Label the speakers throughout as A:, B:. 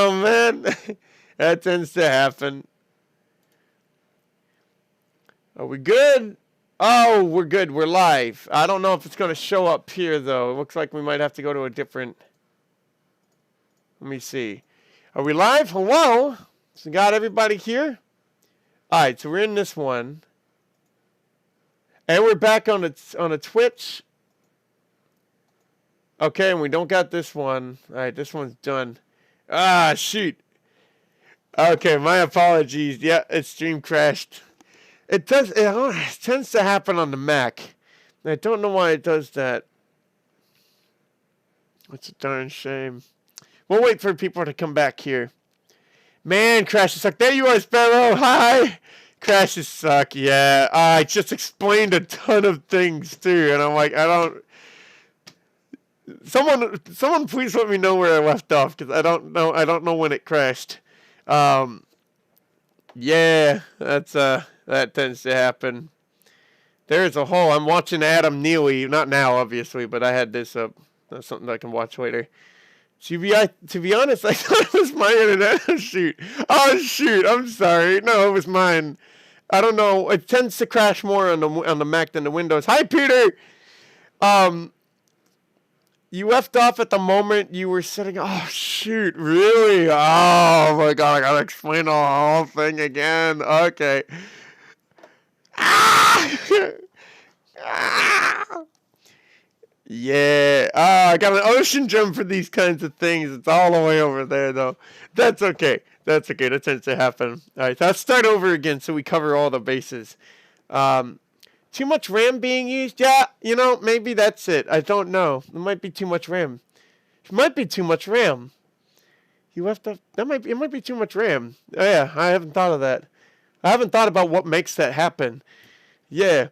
A: Oh man, that tends to happen. Are we good? Oh, we're good. We're live. I don't know if it's going to show up here, though. It looks like we might have to go to a different... Let me see. Are we live? Hello? So got everybody here? Alright, so we're in this one. And we're back on a Twitch. Okay, and we don't got this one. Alright, this one's done. Ah, shoot. Okay, my apologies. Yeah, its stream crashed. It tends to happen on the Mac. I don't know why it does that. It's a darn shame. We'll wait for people to come back here. Man, crashes suck. There you are, Sparrow. Hi. Crashes suck. Yeah. I just explained a ton of things too, and I'm like, I don't. Someone, please let me know where I left off because I don't know. I don't know when it crashed. Yeah, that tends to happen. There's a hole. I'm watching Adam Neely. Not now, obviously, but I had this up. That's something I can watch later. To be honest, I thought it was my internet. Oh shoot! I'm sorry. No, it was mine. I don't know. It tends to crash more on the Mac than the Windows. Hi, Peter. You left off at the moment you were sitting. Oh shoot! Really? Oh my god! I gotta explain the whole thing again. Okay. Ah! Ah! Yeah. I got an ocean gem for these kinds of things. It's all the way over there, though. That's okay. That's okay. That tends to happen. All right. So let's start over again so we cover all the bases. Too much RAM being used? Yeah, maybe that's it. I don't know. It might be too much RAM. It might be too much RAM. You left off. It might be too much RAM. Oh, yeah. I haven't thought of that. I haven't thought about what makes that happen. Yeah.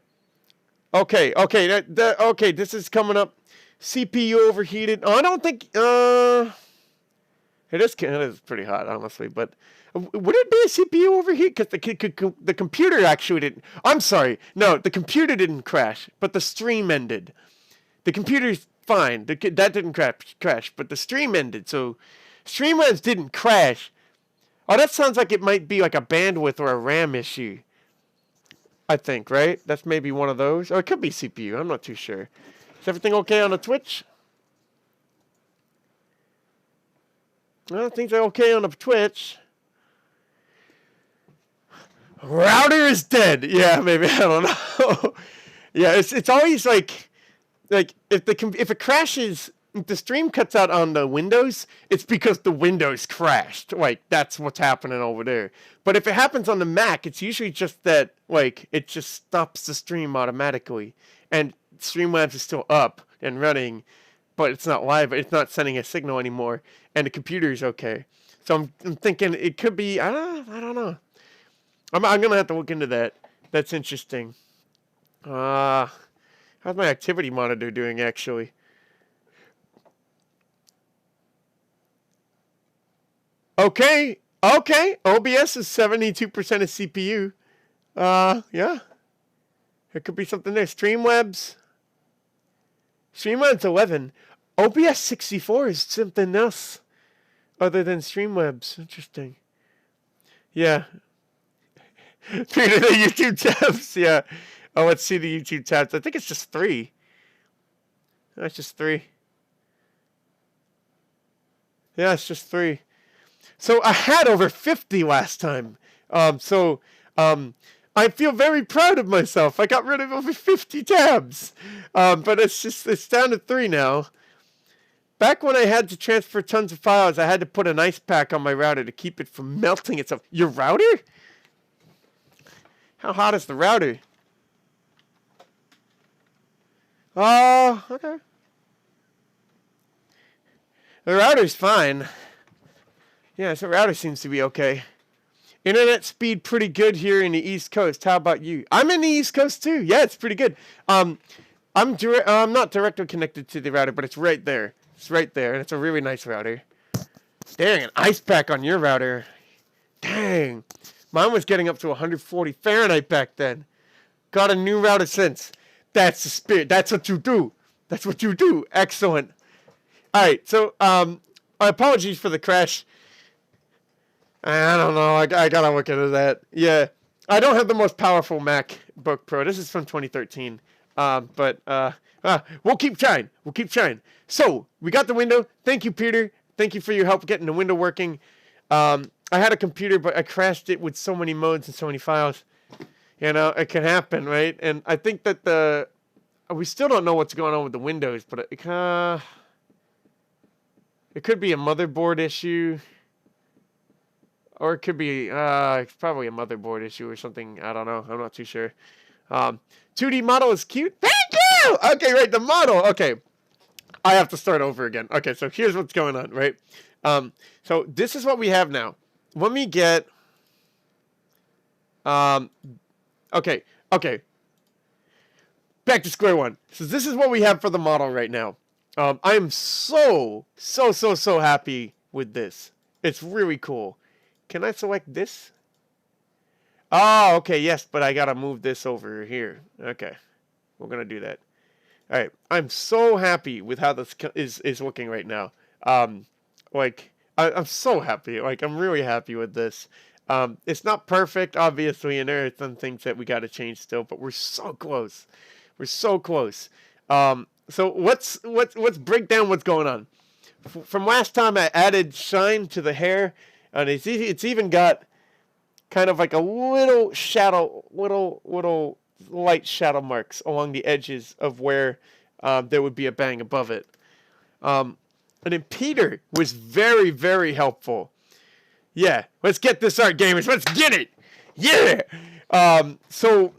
A: Okay, okay, this is coming up. CPU overheated. Oh, I don't think, it is pretty hot, honestly, but would it be a CPU overheat? Because the computer actually didn't, I'm sorry, no, the computer didn't crash, but the stream ended. The computer's fine, that didn't crash, but the stream ended, so Streamlabs didn't crash. Oh, that sounds like it might be like a bandwidth or a RAM issue. I think, right? That's maybe one of those. Or it could be CPU. I'm not too sure. Is everything okay on the Twitch? Well, things are okay on the Twitch. Router is dead. Yeah, maybe. I don't know. Yeah, it's always like if it crashes, if the stream cuts out on the Windows, it's because the Windows crashed. Like, that's what's happening over there. But if it happens on the Mac, it's usually just that, like, it just stops the stream automatically. And Streamlabs is still up and running, but it's not live. It's not sending a signal anymore. And the computer's okay. So I'm thinking it could be, I don't know. I'm going to have to look into that. That's interesting. How's my activity monitor doing, actually? Okay. OBS is 72% of CPU. Yeah. There could be something there. Streamlabs 11. OBS 64 is something else other than Streamlabs. Interesting. Yeah. Peter, the YouTube tabs. Yeah. Oh, let's see the YouTube tabs. I think it's just 3. That's just 3. Yeah, it's just 3. So I had over 50 last time. I feel very proud of myself. I got rid of over 50 tabs. But it's down to 3 now. Back when I had to transfer tons of files, I had to put an ice pack on my router to keep it from melting itself. Your router? How hot is the router? Oh, okay. The router's fine. Yeah, so router seems to be okay. Internet speed pretty good here in the East Coast. How about you? I'm in the East Coast too. Yeah, it's pretty good. I'm not directly connected to the router, but it's right there. It's right there, and it's a really nice router. Dang, an ice pack on your router. Dang. Mine was getting up to 140 Fahrenheit back then. Got a new router since. That's the spirit. That's what you do. That's what you do. Excellent. All right, so apologies for the crash. I don't know. I gotta look into that. Yeah, I don't have the most powerful MacBook Pro. This is from 2013. But we'll keep trying. We'll keep trying. So we got the window. Thank you, Peter. Thank you for your help getting the window working. I had a computer, but I crashed it with so many modes and so many files. You know, it can happen, right? And I think that we still don't know what's going on with the Windows, but it could be a motherboard issue. Or it could be, it's probably a motherboard issue or something. I don't know. I'm not too sure. 2D model is cute. Thank you! Okay, right, the model. Okay. I have to start over again. Okay, so here's what's going on, right? So this is what we have now. Let me get... okay. Back to square one. So this is what we have for the model right now. I am so happy with this. It's really cool. Can I select this? Oh, okay, yes, but I gotta move this over here. Okay, we're gonna do that. All right, I'm so happy with how this is looking right now. I'm so happy. Like, I'm really happy with this. It's not perfect, obviously, and there are some things that we gotta change still, but we're so close. We're so close. So let's break down what's going on. From last time, I added shine to the hair. And it's even got kind of like a little shadow, little light shadow marks along the edges of where there would be a bang above it. And then Peter was very, very helpful. Yeah, let's get this art, gamers. Let's get it. Yeah. So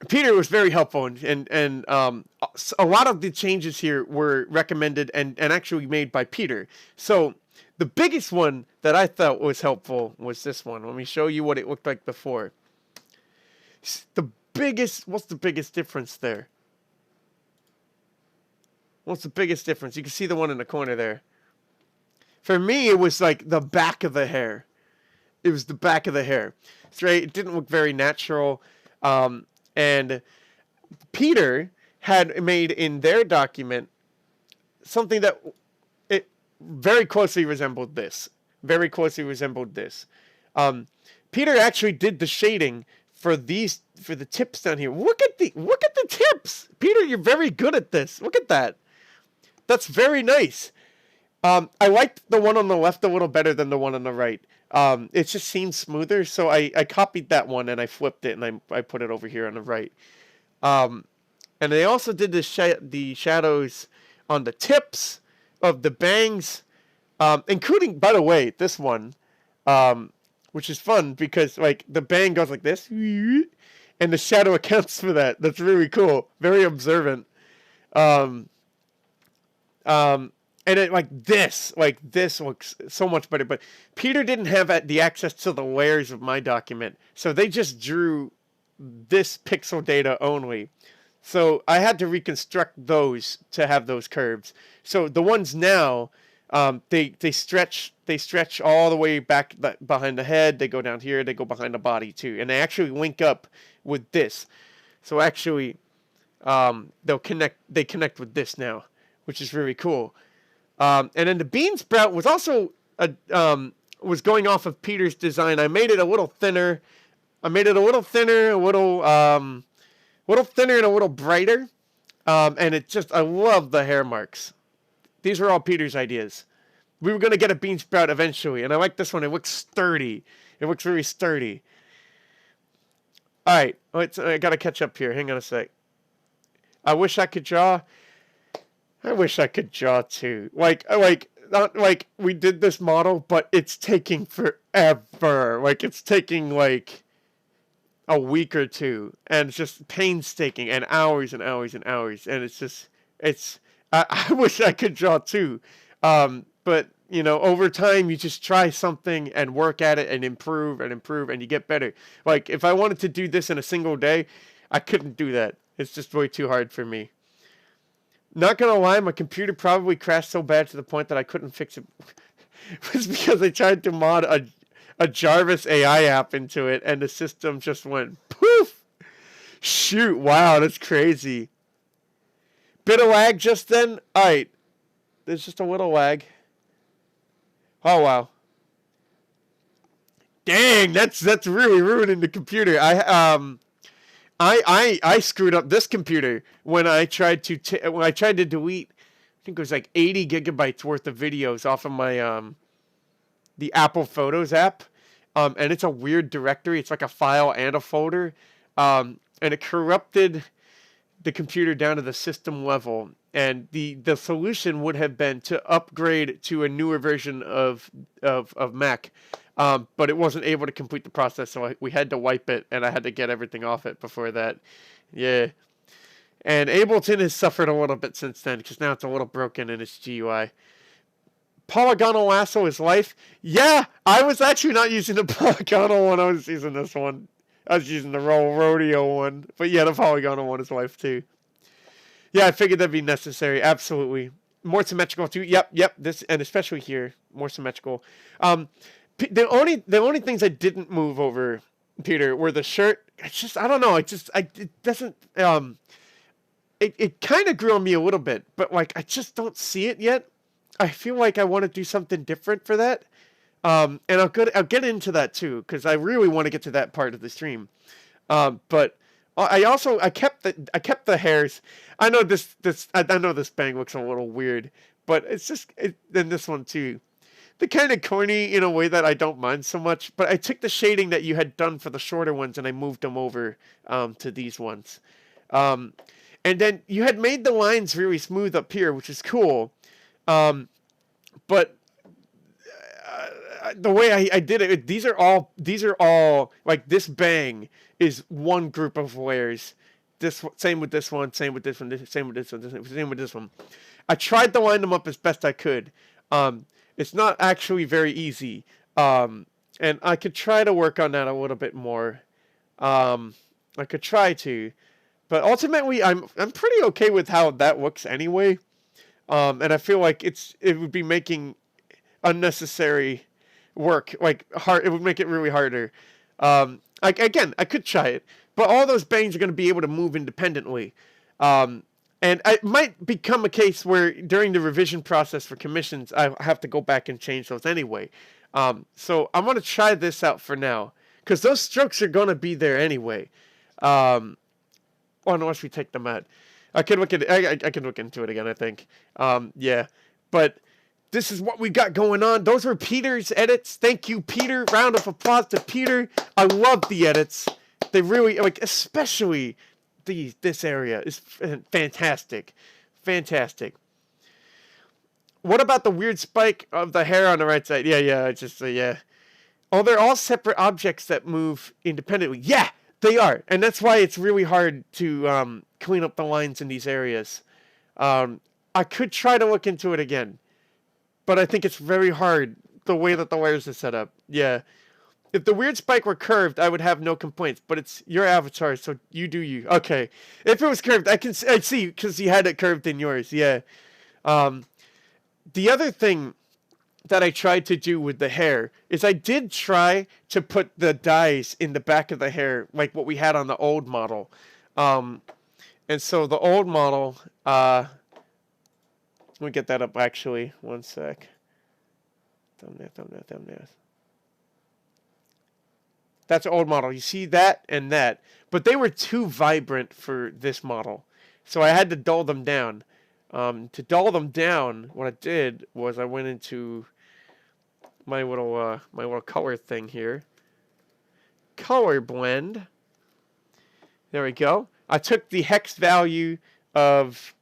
A: Peter was very helpful, and a lot of the changes here were recommended and actually made by Peter. So the biggest one that I thought was helpful was this one. Let me show you what it looked like before. What's the biggest difference there? What's the biggest difference? You can see the one in the corner there. For me, it was like the back of the hair. It was the back of the hair. Straight. It didn't look very natural. And Peter had made in their document something that it very closely resembled this. Very closely resembled this. Peter actually did the shading for the tips down here. Look at the tips. Peter, you're very good at this. Look at that. That's very nice. I liked the one on the left a little better than the one on the right. It just seems smoother, so I copied that one and I flipped it and I put it over here on the right. And they also did the shadows on the tips of the bangs, including, by the way, this one, which is fun because like the bang goes like this, and the shadow accounts for that. That's really cool. Very observant. And it like this looks so much better. But Peter didn't have the access to the layers of my document, so they just drew this pixel data only. So I had to reconstruct those to have those curves. So the ones now, they stretch all the way back behind the head. They go down here. They go behind the body too, and they actually link up with this. So actually, they connect with this now, which is really cool. And then the bean sprout was also was going off of Peter's design. I made it a little thinner. A little thinner and a little brighter. And I love the hair marks. These were all Peter's ideas. We were going to get a bean sprout eventually, and I like this one. It looks sturdy. It looks very sturdy. All right, I got to catch up here. Hang on a sec. I wish I could draw. I wish I could draw too. Not like we did this model, but it's taking forever. Like it's taking like a week or two, and it's just painstaking and hours and hours and hours. And I wish I could draw too. But you know, over time you just try something and work at it and improve and you get better. Like if I wanted to do this in a single day, I couldn't do that. It's just way too hard for me. Not gonna lie, my computer probably crashed so bad to the point that I couldn't fix it. It was because I tried to mod a Jarvis AI app into it, and the system just went poof. Shoot! Wow, that's crazy. Bit of lag just then. All right, there's just a little lag. Oh wow. Dang, that's really ruining the computer. I screwed up this computer when I tried to delete. I think it was like 80 gigabytes worth of videos off of my the Apple Photos app, and it's a weird directory. It's like a file and a folder, and it corrupted the computer down to the system level. And the solution would have been to upgrade to a newer version of Mac, but it wasn't able to complete the process, so we had to wipe it, and I had to get everything off it before that. Yeah. And Ableton has suffered a little bit since then, because now it's a little broken in its GUI. Polygonal Lasso is life. Yeah, I was actually not using the polygonal one. I was using this one. I was using the Roll Rodeo one. But yeah, the polygonal one is life too. Yeah, I figured that'd be necessary. Absolutely. More symmetrical too. Yep. This, and especially here, more symmetrical. The only things I didn't move over, Peter, were the shirt. It's just, I don't know. It doesn't. It kind of grew on me a little bit, but like I just don't see it yet. I feel like I want to do something different for that. And I'll get into that too, because I really want to get to that part of the stream. But I kept the hairs. I know I know this bang looks a little weird, but it's just then this one too. They're kind of corny in a way that I don't mind so much. But I took the shading that you had done for the shorter ones and I moved them over to these ones. And then you had made the lines really smooth up here, which is cool. But the way I did it, these are all like this bang is one group of layers. Same with this one, same with this one, same with this one, same with this one. I tried to line them up as best I could. It's not actually very easy, and I could try to work on that a little bit more. I could try to, but ultimately, I'm pretty okay with how that looks anyway. And I feel like it would be making unnecessary work like hard. It would make it really harder. Again, I could try it, but all those bangs are going to be able to move independently. And it might become a case where during the revision process for commissions, I have to go back and change those anyway. So I'm going to try this out for now, because those strokes are going to be there anyway. Unless we take them out. I can look into it again, I think. Yeah. But this is what we got going on. Those were Peter's edits. Thank you, Peter. Round of applause to Peter. I love the edits. They really, like, especially this area is fantastic. Fantastic. What about the weird spike of the hair on the right side? Yeah, it's just, yeah. Oh, they're all separate objects that move independently. Yeah, they are. And that's why it's really hard to clean up the lines in these areas. I could try to look into it again, but I think it's very hard the way that the layers are set up. Yeah. If the weird spike were curved, I would have no complaints, but it's your avatar, so you do you. Okay. If it was curved, I see, because you had it curved in yours. Yeah. The other thing that I tried to do with the hair is I did try to put the dyes in the back of the hair, like what we had on the old model. And so the old model, let me get that up actually. One sec. Thumbnail. That's the old model. You see that and that. But they were too vibrant for this model. So I had to dull them down. To dull them down, what I did was I went into my little color thing here. Color blend. There we go. I took the hex value of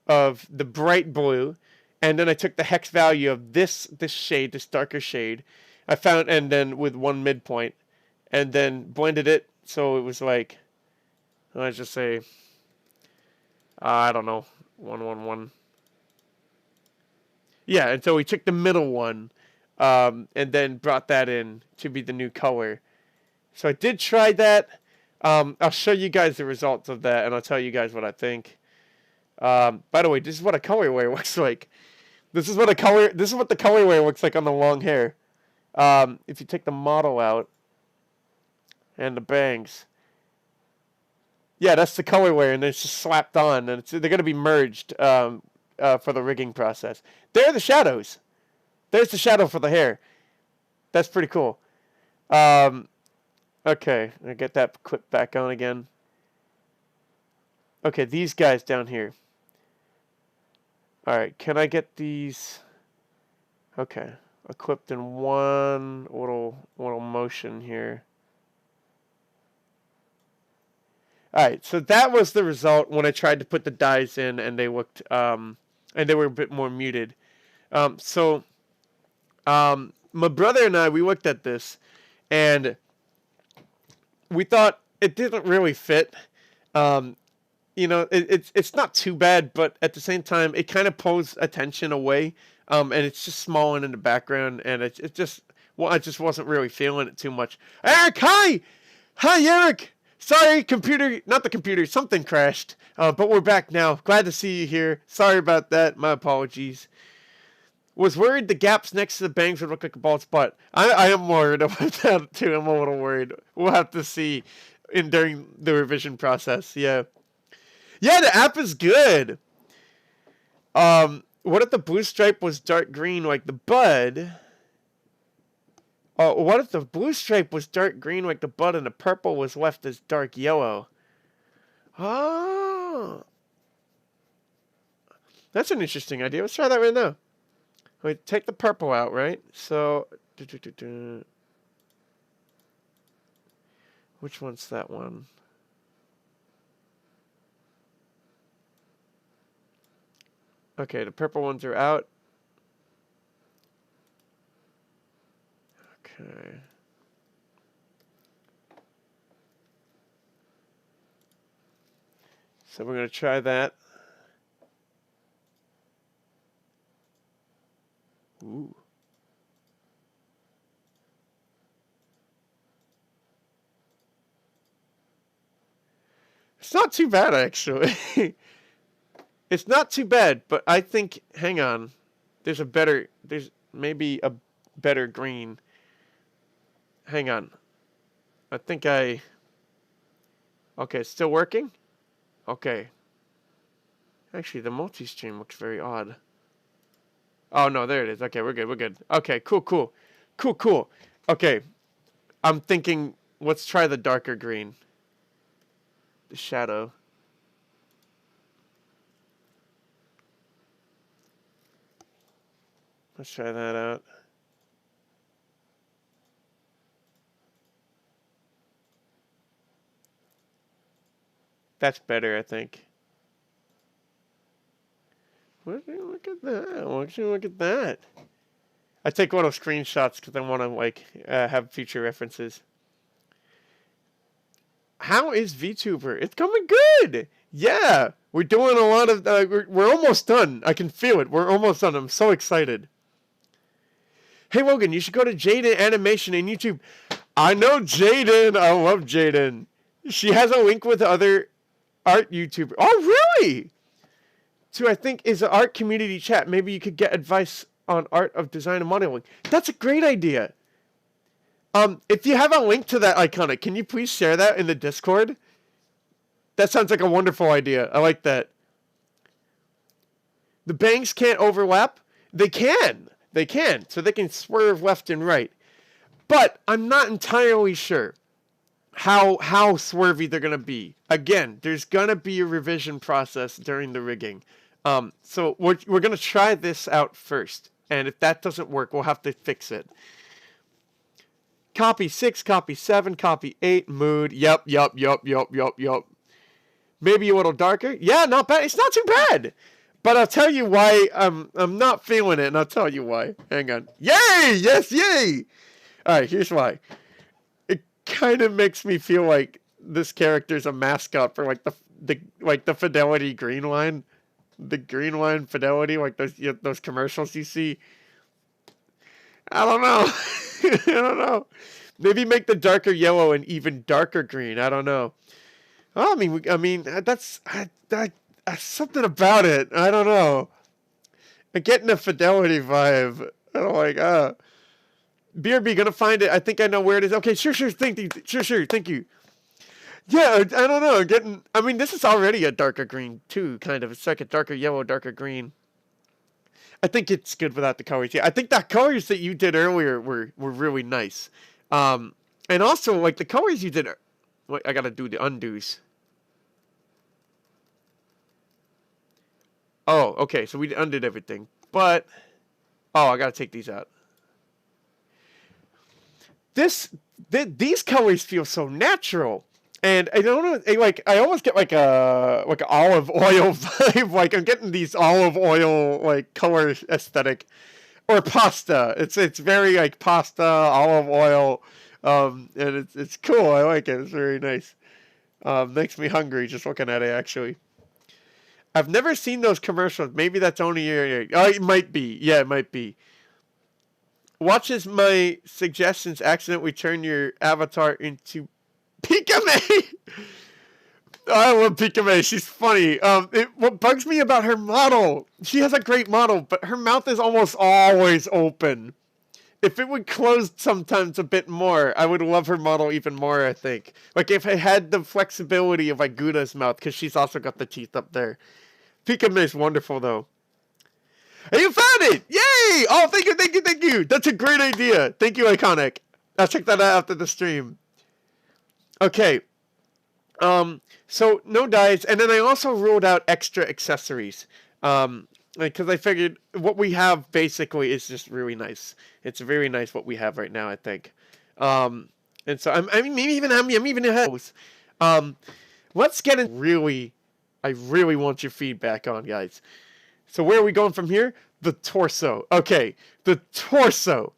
A: the bright blue, and then I took the hex value of this shade, this darker shade. I found, and then with one midpoint, and then blended it so it was like, let's just say, I don't know, 111. Yeah, and so we took the middle one, and then brought that in to be the new color. So I did try that. I'll show you guys the results of that, and I'll tell you guys what I think. By the way, this is what a colorway looks like. This is what the colorway looks like on the long hair. If you take the model out and the bangs, yeah, that's the colorway, and it's just slapped on, and they're going to be merged for the rigging process. There are the shadows. There's the shadow for the hair. That's pretty cool. Um, okay, I get that clip back on again. Okay, these guys down here. All right, can I get these? Okay, equipped in one little motion here. All right, so that was the result when I tried to put the dyes in, and they looked and they were a bit more muted. So my brother and I, we looked at this, and we thought it didn't really fit. Um, it's not too bad, but at the same time, it kind of pulls attention away, and it's just small and in the background, and it just well, I just wasn't really feeling it too much. Eric, hi, Eric. Sorry, computer, not the computer, something crashed, but we're back now. Glad to see you here. Sorry about that. My apologies. Was worried the gaps next to the bangs would look like a bald spot. I am worried about that too. I'm a little worried. We'll have to see during the revision process. Yeah. Yeah, the app is good. What if the blue stripe was dark green like the bud? Oh, what if the blue stripe was dark green like the bud and the purple was left as dark yellow? Oh. That's an interesting idea. Let's try that right now. We take the purple out, right? So, which one's that one? Okay, the purple ones are out. Okay. So we're going to try that. Ooh. It's not too bad, actually. It's not too bad, but I think, hang on. There's maybe a better green. Hang on. I think okay, it's still working? Okay. Actually, the multi-stream looks very odd. Oh, no, there it is. Okay, we're good. Okay, cool. Okay, I'm thinking, let's try the darker green. The shadow. Let's try that out. That's better, I think. Look at that. Look at that. I take little screenshots because I want to have future references. How is Vtuber? It's coming good. Yeah, we're doing a lot of. We're almost done. I can feel it. We're almost done. I'm so excited. Hey Logan, you should go to Jaden Animation in YouTube. I know Jaden. I love Jaden. She has a link with other art YouTuber. Oh really? To I think is an art community chat. Maybe you could get advice on art of design and modeling. That's a great idea. If you have a link to that iconic, can you please share that in the Discord? That sounds like a wonderful idea. I like that. The bangs can't overlap. They can. So they can swerve left and right. But I'm not entirely sure how swervy they're gonna be. Again, there's gonna be a revision process during the rigging. So we're gonna try this out first, and if that doesn't work, we'll have to fix it. Copy 6, copy 7, copy 8, mood. Yep. Maybe a little darker. Yeah, not bad. It's not too bad. But I'll tell you why I'm not feeling it, and I'll tell you why. Hang on. Yay! Yes, yay! All right, here's why. It kind of makes me feel like this character's a mascot for the Fidelity green line, the green line Fidelity, like those commercials you see. I don't know. I don't know. Maybe make the darker yellow an even darker green. I don't know. Oh, I mean, that's something about it. I don't know. I'm getting a Fidelity vibe. I don't like. BRB gonna find it. I think I know where it is. Okay, sure. Thank you. Yeah, I don't know. I mean, this is already a darker green too, kind of. It's like a darker yellow, darker green. I think it's good without the colors. Yeah, I think the colors that you did earlier were really nice. And also, like, the colors you did... Wait, I gotta do the undos. Oh, okay, so we undid everything. But... Oh, I gotta take these out. These colors feel so natural. And I don't know, like, I almost get like an olive oil vibe. Like, I'm getting these olive oil, like, color aesthetic. Or pasta. It's very, like, pasta, olive oil. And it's cool. I like it. It's very nice. Makes me hungry just looking at it, actually. I've never seen those commercials. Maybe that's only your... Oh, it might be. Yeah, it might be. Watches my suggestions accidentally turn your avatar into Pikame. I love Pikame. She's funny. What bugs me about her model, she has a great model, but her mouth is almost always open. If it would close sometimes a bit more, I would love her model even more, I think. Like, if it had the flexibility of like Guda's mouth, because she's also got the teeth up there. Pikame is wonderful, though. Hey, you found it! Yay! Oh, thank you, thank you, thank you! That's a great idea. Thank you, Iconic. I'll check that out after the stream. Okay. So no dyes, and then I also ruled out extra accessories. Because I figured what we have basically is just really nice. It's very nice what we have right now, I think. And so I'm even ahead. Let's get in. I really want your feedback on, guys. So where are we going from here? The torso. Okay, the torso.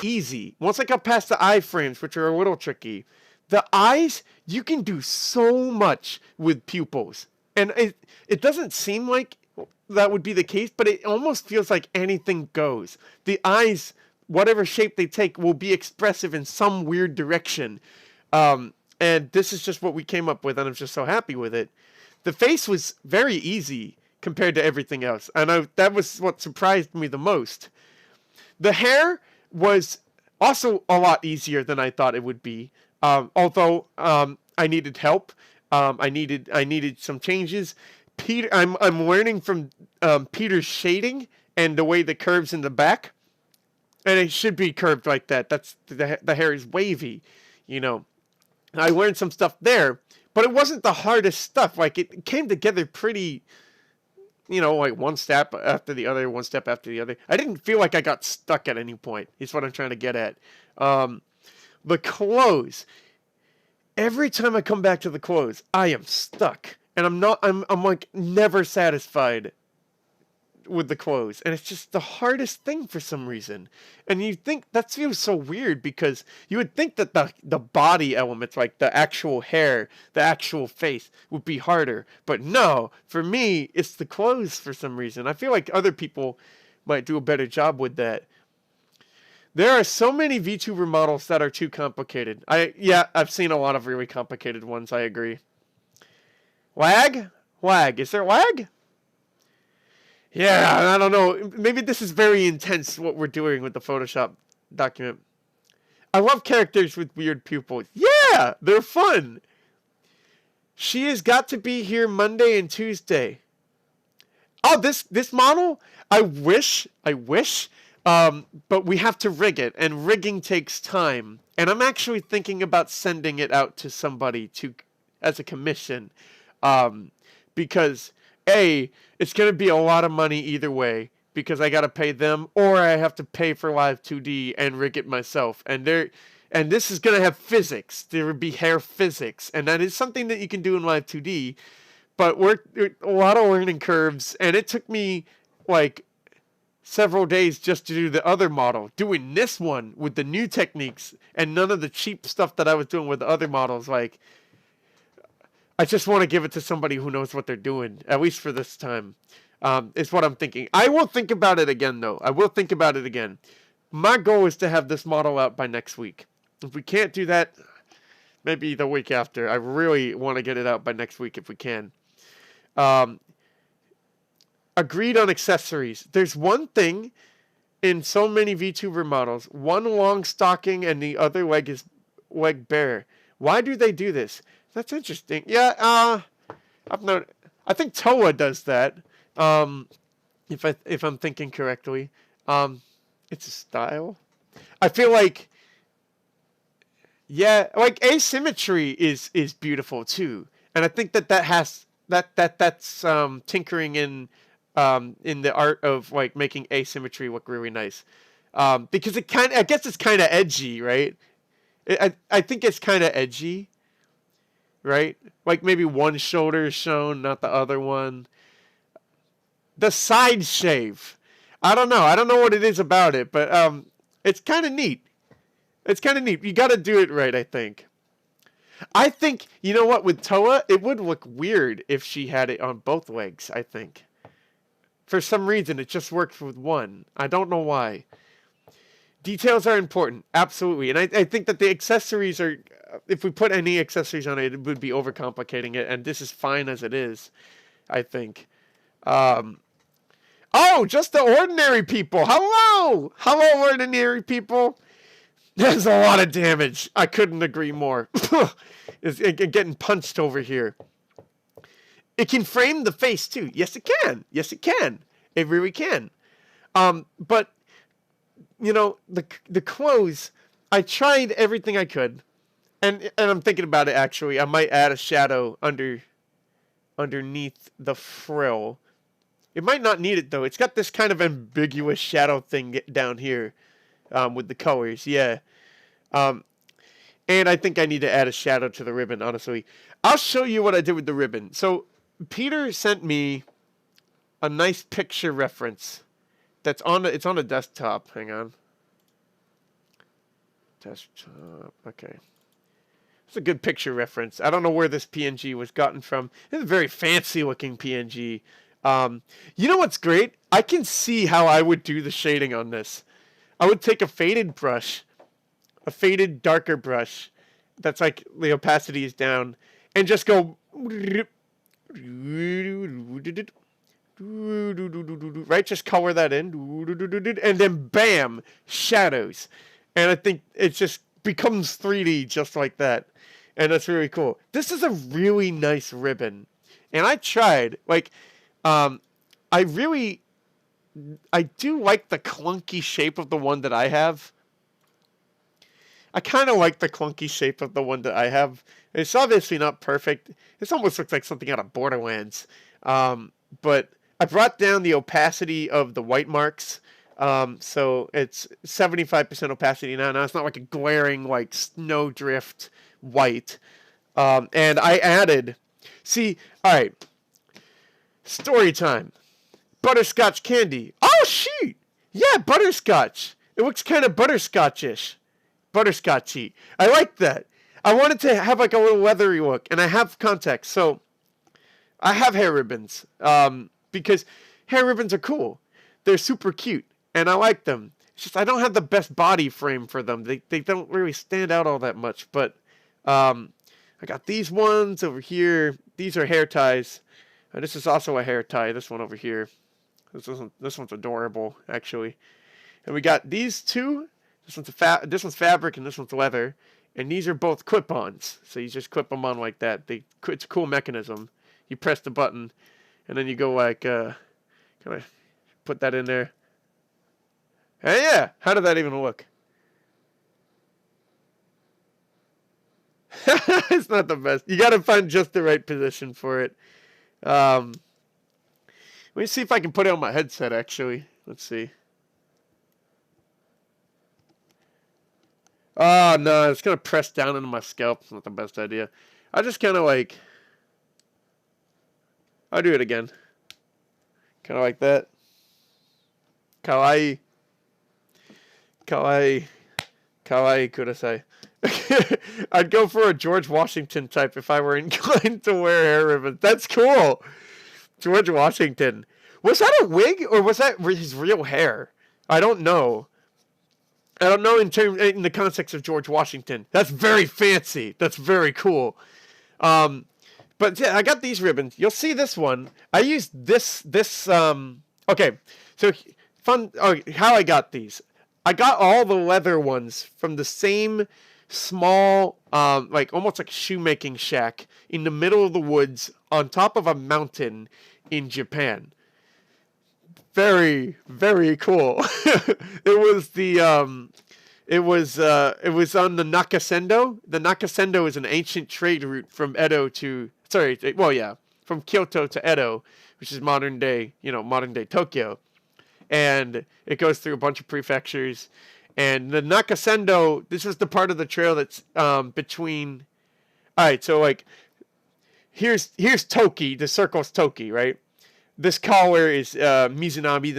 A: Easy. Once I got past the iframes, which are a little tricky, the eyes, you can do so much with pupils. And it doesn't seem like that would be the case, but it almost feels like anything goes. The eyes, whatever shape they take, will be expressive in some weird direction. And this is just what we came up with, and I'm just so happy with it. The face was very easy compared to everything else, and that was what surprised me the most. The hair was also a lot easier than I thought it would be, although I needed help. I needed some changes. I'm learning from Peter's shading and the way the curves in the back, and it should be curved like that. That's the hair is wavy, you know. I learned some stuff there, but it wasn't the hardest stuff. Like, it came together pretty, you know, like one step after the other, one step after the other. I didn't feel like I got stuck at any point. Is what I'm trying to get at. The clothes. Every time I come back to the clothes, I am stuck. And I'm like never satisfied with the clothes. And it's just the hardest thing for some reason. And you think that feels so weird, because you would think that the body elements, like the actual hair, the actual face, would be harder. But no, for me, it's the clothes for some reason. I feel like other people might do a better job with that. There are so many VTuber models that are too complicated. I've seen a lot of really complicated ones, I agree. Lag? Lag. Is there lag? Yeah, I don't know. Maybe this is very intense, what we're doing with the Photoshop document. I love characters with weird pupils. Yeah, they're fun. She has got to be here Monday and Tuesday. Oh, this model? I wish. But we have to rig it, and rigging takes time. And I'm actually thinking about sending it out to somebody as a commission. Because it's going to be a lot of money either way, because I got to pay them, or I have to pay for Live 2D and rig it myself. And this is going to have physics. There would be hair physics, and that is something that you can do in Live 2D. But we're a lot of learning curves, and it took me like several days just to do the other model. Doing this one with the new techniques and none of the cheap stuff that I was doing with the other models, like, I just want to give it to somebody who knows what they're doing, at least for this time, is what I'm thinking. I will think about it again, though. I will think about it again. My goal is to have this model out by next week. If we can't do that, maybe the week after. I really want to get it out by next week if we can. Agreed on accessories. There's one thing in so many VTuber models. One long stocking and the other leg is leg bare. Why do they do this? That's interesting. Yeah, I think Toa does that. If I'm thinking correctly. It's a style. I feel like Yeah, like asymmetry is beautiful too, and I think that's tinkering in the art of like making asymmetry look really nice, because it kind I guess it's kind of edgy, right? I think it's kind of edgy, right? Like maybe one shoulder is shown, not the other one. The side shave, I don't know. I don't know what it is about it, but it's kind of neat. It's kind of neat. You got to do it right, I think. I think you know what with Toa, it would look weird if she had it on both legs. I think for some reason it just works with one. I don't know why. Details are important, absolutely, and I think that the accessories are. If we put any accessories on it, it would be overcomplicating it, and this is fine as it is. I think. Um, oh, just the ordinary people. Hello, hello, ordinary people. There's a lot of damage. I couldn't agree more. It's getting punched over here. It can frame the face too. Yes, it can. Yes, it can. It really can. But you know the clothes. I tried everything I could, and I'm thinking about it actually. I might add a shadow underneath the frill. It might not need it though. It's got this kind of ambiguous shadow thing down here with the colors. Yeah. Um, And I think I need to add a shadow to the ribbon, honestly. I'll show you what I did with the ribbon. So Peter sent me a nice picture reference that's it's on a desktop. Hang on. Desktop. Okay. It's a good picture reference. I don't know where this PNG was gotten from. It's a very fancy looking PNG. You know what's great? I can see how I would do the shading on this. I would take a faded brush, a faded darker brush that's like the opacity is down, and just go right, just color that in, and then bam, shadows. And I think it just becomes 3D just like that. And that's really cool. This is a really nice ribbon. And I tried, like, um, I really, I do like the clunky shape of the one that I have. I kind of like the clunky shape of the one that I have. It's obviously not perfect. This almost looks like something out of Borderlands. But I brought down the opacity of the white marks. So it's 75% opacity now. Now it's not like a glaring, like, snowdrift white. And I added... See, alright. Story time. Butterscotch candy. Oh, shoot! Yeah, butterscotch. It looks kind of butterscotchish. Butterscotchy. I like that. I wanted to have like a little leathery look, and I have context, so I have hair ribbons. Because hair ribbons are cool. They're super cute, and I like them. It's just I don't have the best body frame for them. They don't really stand out all that much, but I got these ones over here. These are hair ties. And this is also a hair tie. This one over here. This one's adorable, actually. And we got these two. This one's fabric and this one's leather, and these are both clip-ons. So you just clip them on like that. It's a cool mechanism. You press the button, and then you go like, kind of put that in there. Hey, yeah. How did that even look? It's not the best. You got to find just the right position for it. Let me see if I can put it on my headset. Actually, let's see. Oh, no, it's going to press down into my scalp. It's not the best idea. I just kind of like... I'll do it again. Kind of like that. Kawaii. Kawaii. Kawaii kudasai. I'd go for a George Washington type if I were inclined to wear hair ribbons. That's cool. George Washington. Was that a wig or was that his real hair? I don't know. I don't know in the context of George Washington. That's very fancy. That's very cool. But yeah, I got these ribbons. You'll see this one. I used this. Okay, so fun. Oh, how I got these? I got all the leather ones from the same small, like almost like shoemaking shack in the middle of the woods on top of a mountain in Japan. Very, very cool. It was it was on the Nakasendo. The Nakasendo is an ancient trade route from Edo to well, yeah, from Kyoto to Edo, which is modern day Tokyo, and it goes through a bunch of prefectures. And the Nakasendo, this is the part of the trail that's between. All right, so like here's Toki. The circle's Toki, right? This collar is Mizunami,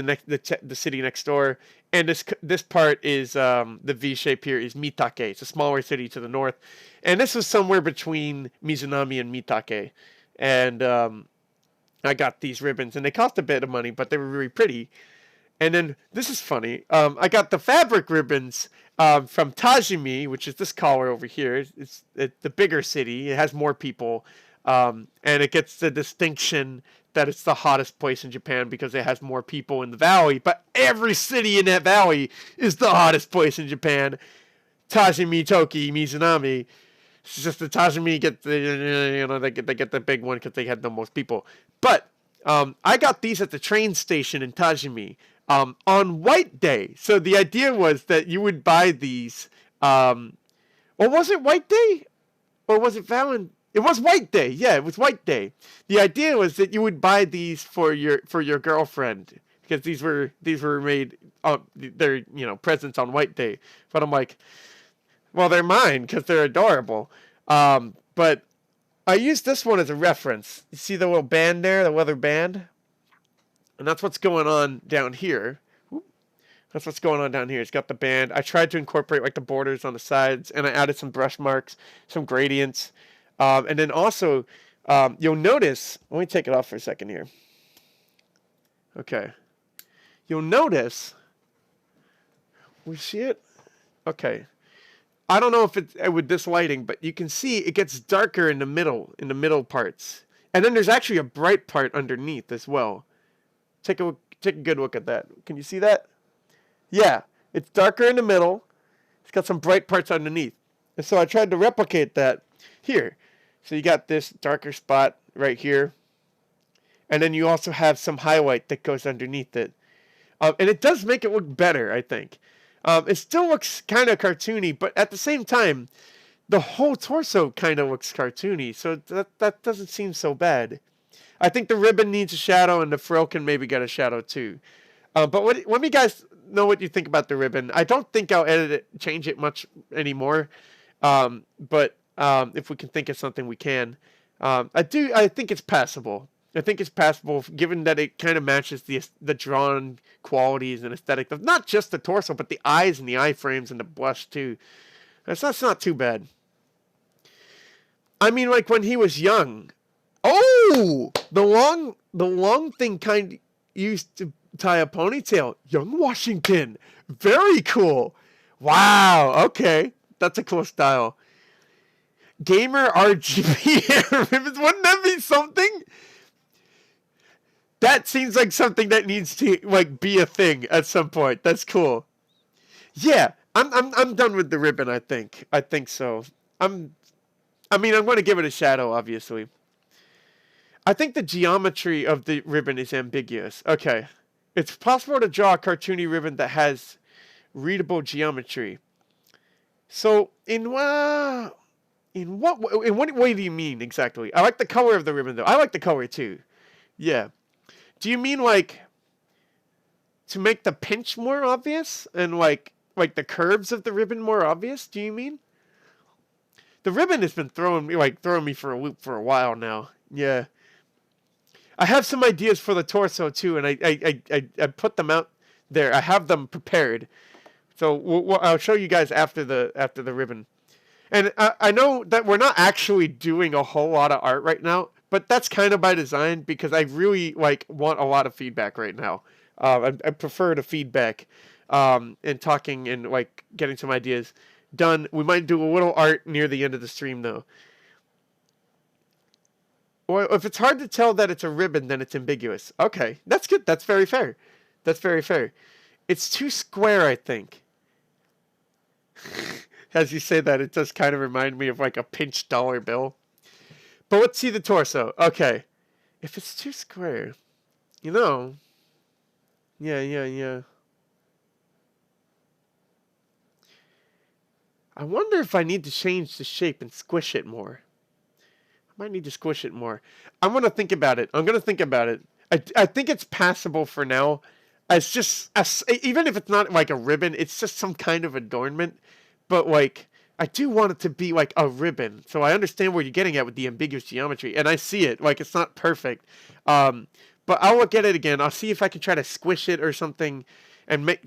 A: the city next door, and this part is the V shape here is Mitake. It's a smaller city to the north, and this was somewhere between Mizunami and Mitake, and I got these ribbons, and they cost a bit of money, but they were really pretty. And then this is funny. I got the fabric ribbons from Tajimi, which is this collar over here. It's the bigger city. It has more people, and it gets the distinction that it's the hottest place in Japan because it has more people in the valley. But every city in that valley is the hottest place in Japan. Tajimi, Toki, Mizunami. It's just the Tajimi get they get the big one because they had the most people. But I got these at the train station in Tajimi on White Day. So the idea was that you would buy these. Or was it White Day? Or was it Valentine? It was White Day. Yeah, it was White Day. The idea was that you would buy these for your girlfriend because these were made they're presents on White Day. But I'm like, well, they're mine because they're adorable. But I used this one as a reference. You see the little band there, the leather band? And that's what's going on down here. That's what's going on down here. It's got the band. I tried to incorporate like the borders on the sides, and I added some brush marks, some gradients. And then also, you'll notice, let me take it off for a second here. Okay. You'll notice, we see it? Okay. I don't know if it's with this lighting, but you can see it gets darker in the middle parts. And then there's actually a bright part underneath as well. Take a good look at that. Can you see that? Yeah, it's darker in the middle. It's got some bright parts underneath. And so I tried to replicate that here. So you got this darker spot right here. And then you also have some highlight that goes underneath it. And it does make it look better, I think. It still looks kind of cartoony, but at the same time, the whole torso kind of looks cartoony. So that doesn't seem so bad. I think the ribbon needs a shadow, and the frill can maybe get a shadow too. But let me guys know what you think about the ribbon. I don't think I'll change it much anymore. But if we can think of something, we can. I think it's passable. I think it's passable, given that it kind of matches the drawn qualities and aesthetic of not just the torso, but the eyes and the eye frames and the blush too. That's not too bad. I mean, like when he was young. Oh, the long thing kind of used to tie a ponytail. Young Washington, very cool. Wow. Okay, that's a cool style. Gamer RGB ribbons. Wouldn't that be something? That seems like something that needs to like be a thing at some point. That's cool. Yeah, I'm done with the ribbon. I think so. I'm going to give it a shadow, obviously. I think the geometry of the ribbon is ambiguous. Okay, it's possible to draw a cartoony ribbon that has readable geometry. So in what way do you mean exactly? I like the color of the ribbon though. I like the color too. Yeah. Do you mean like to make the pinch more obvious and like the curves of the ribbon more obvious? Do you mean? The ribbon has been throwing me for a loop for a while now. Yeah. I have some ideas for the torso too, and I put them out there. I have them prepared, so I'll show you guys after the ribbon. And I know that we're not actually doing a whole lot of art right now, but that's kind of by design because I really want a lot of feedback right now. I prefer the feedback and talking and getting some ideas done. We might do a little art near the end of the stream though. Or if it's hard to tell that it's a ribbon, then it's ambiguous. Okay, that's good. That's very fair. That's very fair. It's too square, I think. As you say that, it does kind of remind me of like a pinched dollar bill. But let's see the torso. Okay. If it's too square, Yeah. I wonder if I need to change the shape and squish it more. I might need to squish it more. I'm gonna think about it. I'm gonna think about it. I think it's passable for now. It's just even if it's not like a ribbon, it's just some kind of adornment. But like I do want it to be like a ribbon. So I understand where you're getting at with the ambiguous geometry, and I see it. Like it's not perfect. Um, but I'll look at it again. I'll see if I can try to squish it or something, and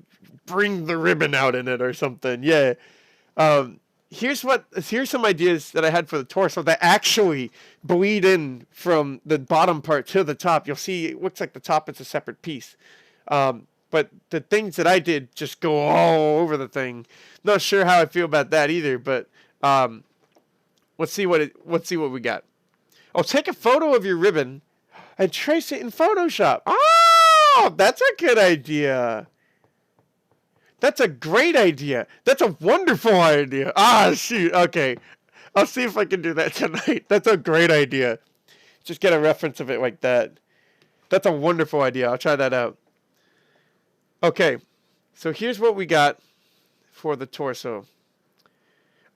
A: bring the ribbon out in it or something. Yeah. Um, here's some ideas that I had for the torso that actually bleed in from the bottom part to the top. You'll see it looks like the top is a separate piece. But the things that I did just go all over the thing. Not sure how I feel about that either, but let's see what we got. Oh, take a photo of your ribbon and trace it in Photoshop. Oh, that's a good idea. That's a great idea. That's a wonderful idea. Ah, shoot. Okay. I'll see if I can do that tonight. That's a great idea. Just get a reference of it like that. That's a wonderful idea. I'll try that out. Okay. So here's what we got for the torso.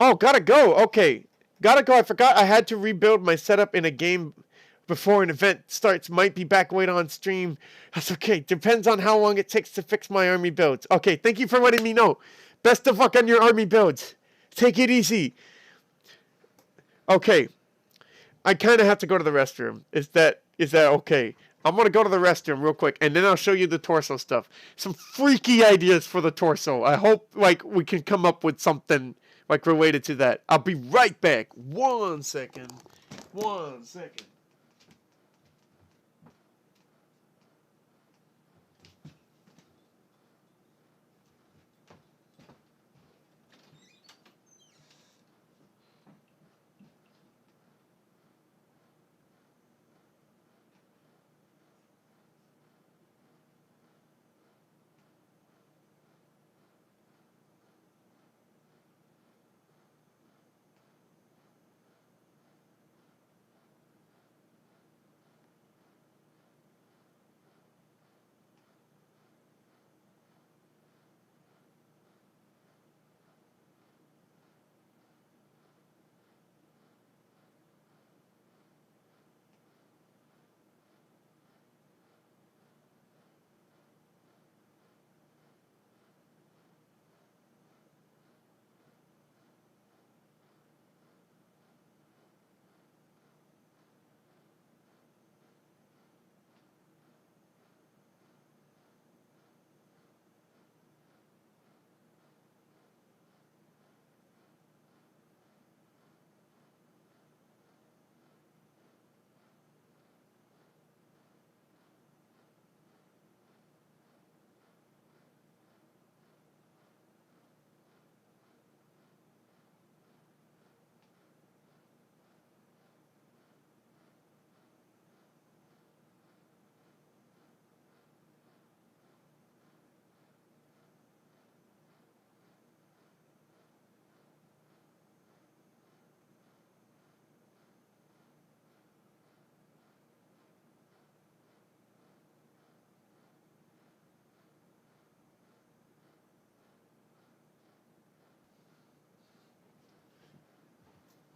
A: Oh, gotta go. Okay. Gotta go. I forgot I had to rebuild my setup in a game before an event starts. Might be back later on stream. That's okay. Depends on how long it takes to fix my army builds. Okay, thank you for letting me know. Best of luck on your army builds. Take it easy. Okay. I kind of have to go to the restroom. Is that okay? I'm going to go to the restroom real quick, and then I'll show you the torso stuff. Some freaky ideas for the torso. I hope like we can come up with something like related to that. I'll be right back. 1 second. 1 second.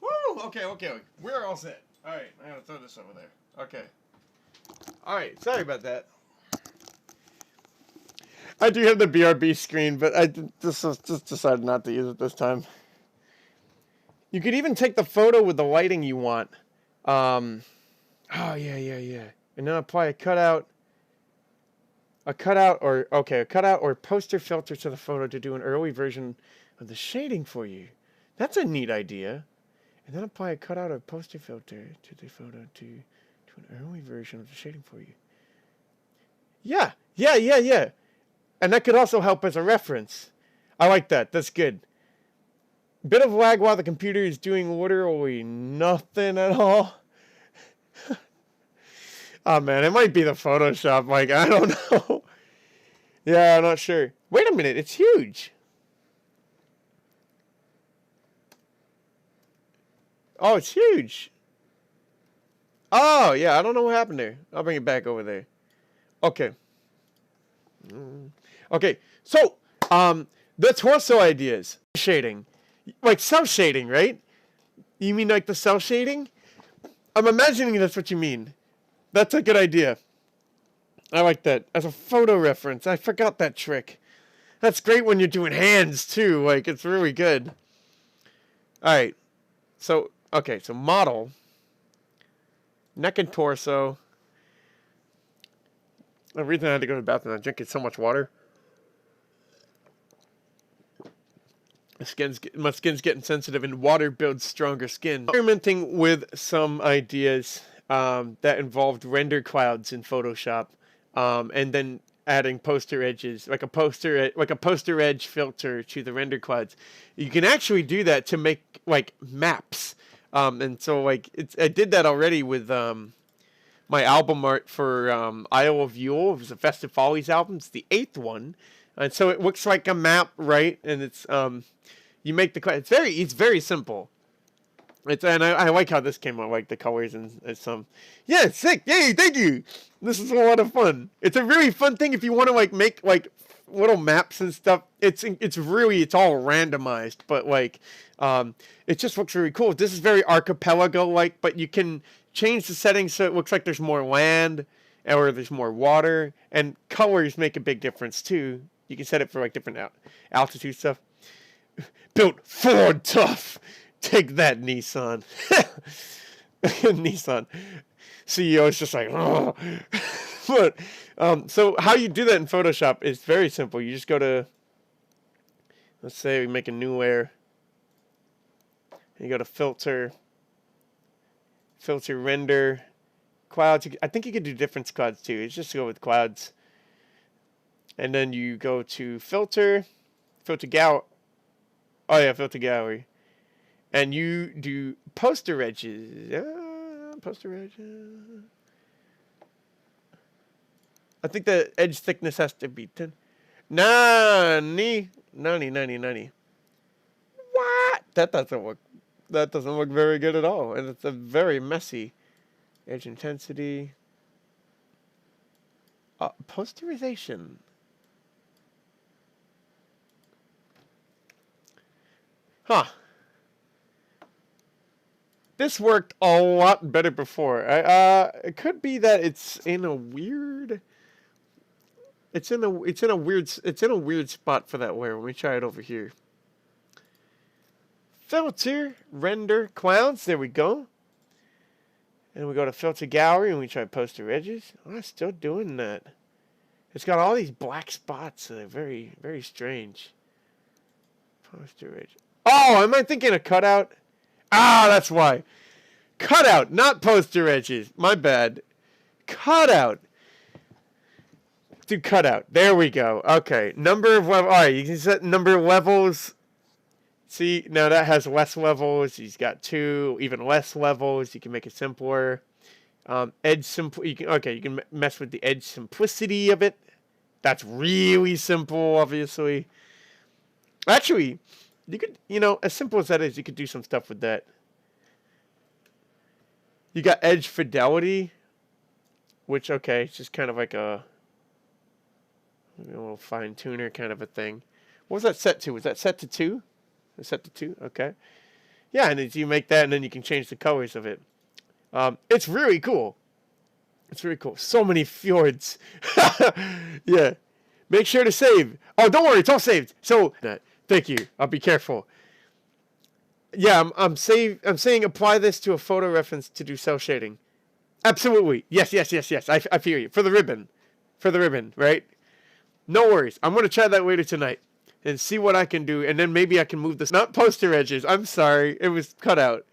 A: Woo! Okay. We're all set. Alright, I gotta throw this over there. Okay. Alright, sorry about that. I do have the BRB screen, but I just decided not to use it this time. You could even take the photo with the lighting you want. Oh, yeah. And then apply a cutout or poster filter to the photo to do an early version of the shading for you. That's a neat idea. And then apply a cutout or poster filter to the photo to an early version of the shading for you. Yeah. And that could also help as a reference. I like that. That's good. Bit of lag while the computer is doing literally nothing at all. Oh man, it might be the Photoshop. Like, I don't know. Yeah, I'm not sure. Wait a minute, it's huge. Oh, it's huge. Oh, yeah, I don't know what happened there. I'll bring it back over there. Okay. Okay, so, the torso ideas. Shading. Like cell shading, right? You mean like the cell shading? I'm imagining that's what you mean. That's a good idea. I like that. As a photo reference, I forgot that trick. That's great when you're doing hands too. Like, it's really good. Alright. So, okay, so model. Neck and torso. The reason I had to go to the bathroom, I'm drinking so much water. My skin's getting sensitive, and water builds stronger skin. Experimenting with some ideas that involved render clouds in Photoshop, and then adding poster edges, like a poster edge filter to the render clouds. You can actually do that to make like maps, and so like I did that already with my album art for Isle of Yule. It was a Festive Follies album. It's the 8th one, and so it looks like a map, right? And it's you make the it's very simple. I like how this came out, like the colors and some. Yeah, it's sick. Yay, thank you. This is a lot of fun. It's a really fun thing if you want to like make like little maps and stuff. It's all randomized, but like it just looks really cool. This is very archipelago like, but you can change the settings so it looks like there's more land or there's more water, and colors make a big difference too. You can set it for like different altitude stuff. Built Ford tough. Take that, Nissan. Nissan CEO is just like, oh. But so how you do that in Photoshop is very simple. You just go to, let's say we make a new layer. You go to filter render, clouds. I think you could do different clouds too. It's just go with clouds. And then you go to filter gallery. Oh yeah, filter gallery. And you do poster edges. Poster edges. I think the edge thickness has to be 10. 90. What? That doesn't work. That doesn't look very good at all. And it's a very messy edge intensity. Posterization. Huh. This worked a lot better before. It could be that it's in a weird spot for that layer. Let me try it over here. Filter, render, clouds. There we go. And we go to filter gallery and we try poster edges. Oh, it's still doing that. It's got all these black spots. They're very, very strange. Poster edge. Oh, am I thinking a cutout? Ah, that's why. Cutout, not poster edges. My bad. Cutout. Do cutout. There we go. Okay. Number of levels. All right, you can set number of levels. See, now that has less levels. He's got 2, even less levels. You can make it simpler. Edge simple. You can mess with the edge simplicity of it. That's really simple, obviously. Actually, you could, as simple as that is, you could do some stuff with that. You got edge fidelity, which, okay, it's just kind of like a little fine tuner kind of a thing. What was that set to? Was that set to 2? It's set to 2? Okay. Yeah, and you make that, and then you can change the colors of it. It's really cool. It's really cool. So many fjords. Yeah. Make sure to save. Oh, don't worry, it's all saved. So, thank you. I'll be careful. Yeah, I'm saying apply this to a photo reference to do cell shading. Absolutely. Yes. I feel you. For the ribbon, right? No worries. I'm going to try that later tonight and see what I can do, and then maybe I can move this. Not poster edges. I'm sorry. It was cut out.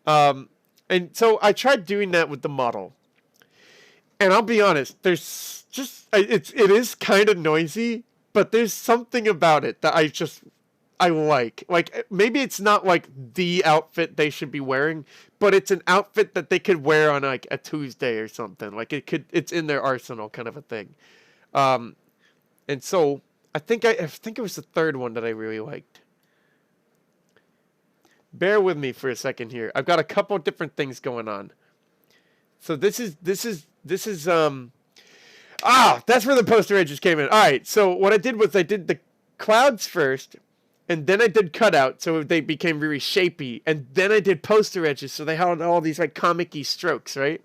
A: And so I tried doing that with the model. And I'll be honest, there's just it is kind of noisy, but there's something about it that I like. Like, maybe it's not like the outfit they should be wearing, but it's an outfit that they could wear on like a Tuesday or something. Like it's in their arsenal kind of a thing. And so I think it was the third one that I really liked. Bear with me for a second here. I've got a couple different things going on. So this is that's where the poster edges came in. All right. So what I did was I did the clouds first, and then I did cutout, so they became very shapy, and then I did poster edges, so they had all these like comic-y strokes, right?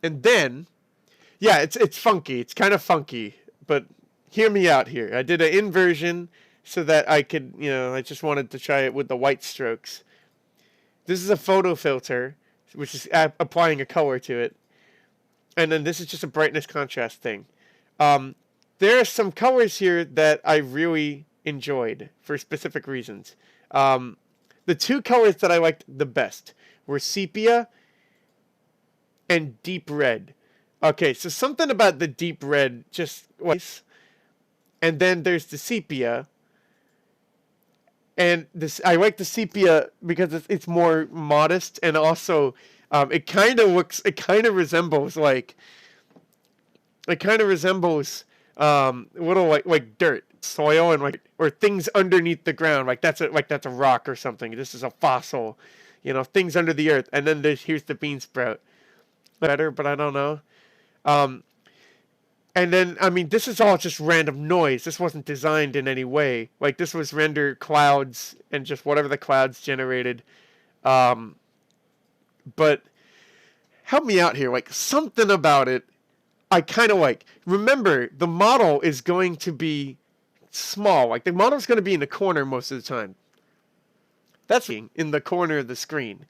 A: And then, yeah, it's funky. It's kind of funky, but hear me out here. I did an inversion so that I could, I just wanted to try it with the white strokes. This is a photo filter, which is applying a color to it. And then this is just a brightness contrast thing. There are some colors here that I really enjoyed for specific reasons. The two colors that I liked the best were sepia and deep red. Okay, so something about the deep red just was. And then there's the sepia. And this, I like the sepia because it's more modest, and also it kind of resembles little like dirt, soil, and like or things underneath the ground. Like that's a rock or something. This is a fossil, things under the earth. And then here's the bean sprout. Better, but I don't know. And then, I mean, this is all just random noise. This wasn't designed in any way. Like, this was render clouds and just whatever the clouds generated. But help me out here. Like, something about it I kind of like. Remember, the model is going to be small. Like, the model's going to be in the corner most of the time. That's in the corner of the screen.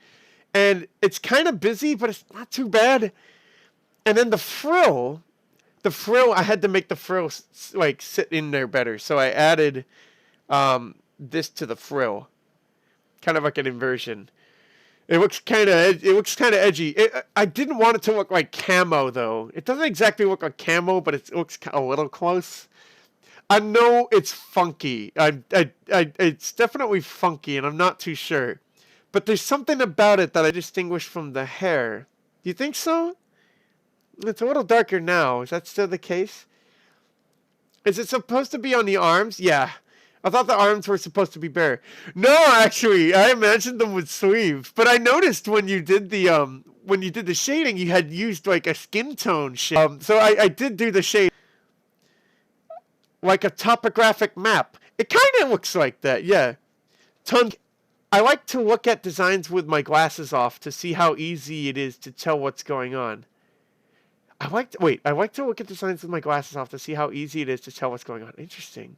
A: And it's kind of busy, but it's not too bad. And then the frill, I had to make the frill like sit in there better. So I added this to the frill, kind of like an inversion. It looks kind of edgy. I didn't want it to look like camo though. It doesn't exactly look like camo, but it looks a little close. I know it's funky. It's definitely funky, and I'm not too sure. But there's something about it that I distinguish from the hair. Do you think so? It's a little darker now. Is that still the case? Is it supposed to be on the arms? Yeah. I thought the arms were supposed to be bare. No, actually, I imagined them with sleeves. But I noticed when you did the shading, you had used like a skin tone shade. So I did do the shade like a topographic map. It kind of looks like that, yeah. I like to look at designs with my glasses off to see how easy it is to tell what's going on. I like to look at designs with my glasses off to see how easy it is to tell what's going on. Interesting.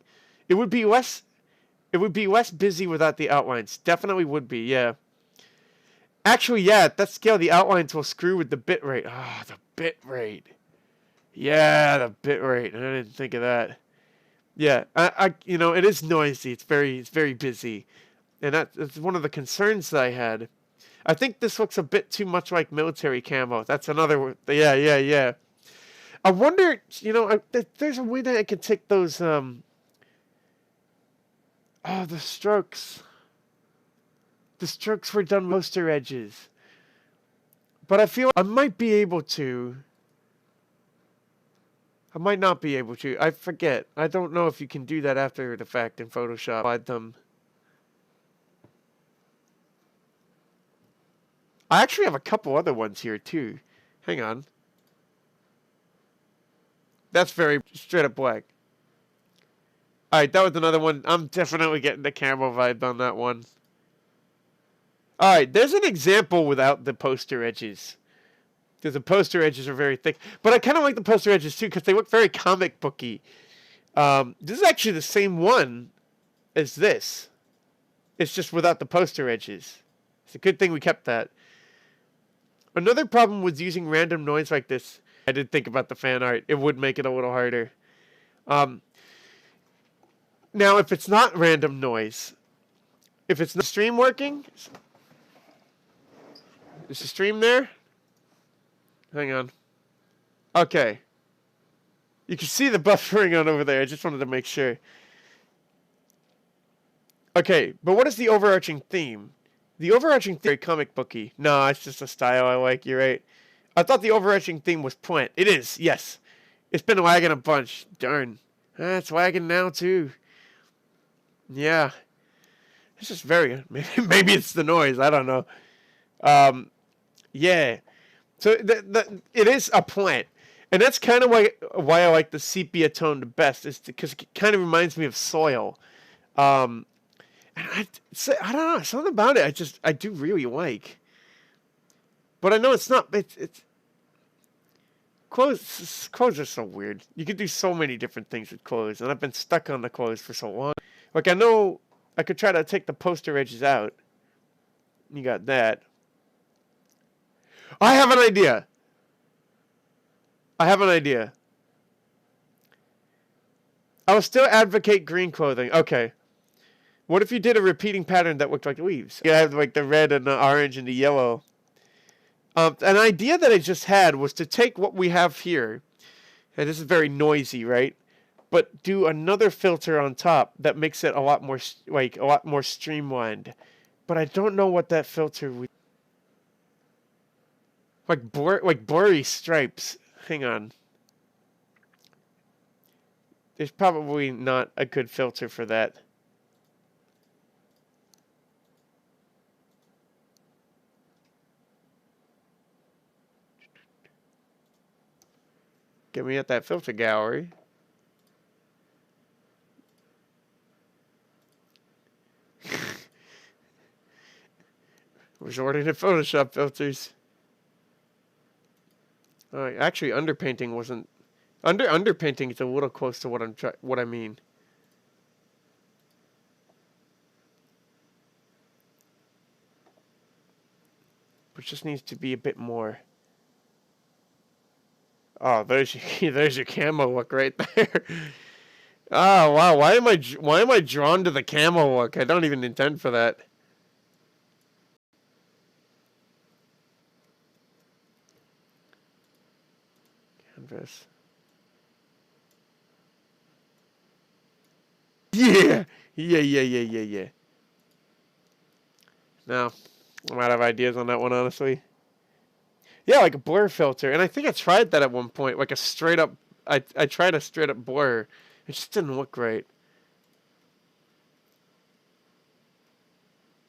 A: It would be less busy without the outlines. Definitely would be, yeah. Actually, yeah, at that scale, the outlines will screw with the bit rate. Ah, the bit rate. Yeah, the bit rate. I didn't think of that. Yeah, it is noisy. It's very busy. And that's one of the concerns that I had. I think this looks a bit too much like military camo. That's another. Yeah. I wonder, there's a way that I could take those. The strokes. The strokes were done poster edges. But I feel I might be able to. I might not be able to. I forget. I don't know if you can do that after the fact in Photoshop. I actually have a couple other ones here, too. Hang on. That's very straight up black. Alright, that was another one. I'm definitely getting the camo vibe on that one. Alright, there's an example without the poster edges. Because the poster edges are very thick. But I kind of like the poster edges, too, because they look very comic booky. This is actually the same one as this. It's just without the poster edges. It's a good thing we kept that. Another problem with using random noise like this, I did think about the fan art. It would make it a little harder. Now, if it's not random noise, if it's not stream working, is the stream there? Hang on. Okay. You can see the buffering on over there. I just wanted to make sure. Okay, but what is the overarching theme? The overarching theme is comic booky. No, it's just a style I like. You're right. I thought the overarching theme was plant. It is, yes. It's been lagging a bunch. Darn. It's lagging now, too. Yeah. It's just very... Maybe it's the noise. I don't know. Yeah. So it is a plant. And that's kind of why I like the sepia tone the best, is because it kind of reminds me of soil. Um, and I don't know, something about it I do really like. But I know it's not. It's clothes are so weird. You could do so many different things with clothes, and I've been stuck on the clothes for so long. Like, I know I could try to take the poster edges out. You got that. I have an idea. I have an idea. I will still advocate green clothing. Okay. What if you did a repeating pattern that looked like leaves? You have like the red and the orange and the yellow. An idea that I just had was to take what we have here, and this is very noisy, right? But do another filter on top that makes it a lot more streamlined. But I don't know what that filter would, like blurry stripes. Hang on. There's probably not a good filter for that. Get me at that filter gallery. Resorting to Photoshop filters. Actually, underpainting wasn't. Underpainting is a little close to what I mean. But just needs to be a bit more. Oh, there's your camo look right there. Oh wow, why am I drawn to the camo look? I don't even intend for that. Canvas. Yeah, yeah. No, I'm out of ideas on that one, honestly. Yeah, like a blur filter, and I think I tried that at one point, like a straight up. I tried a straight up blur. It just didn't look right.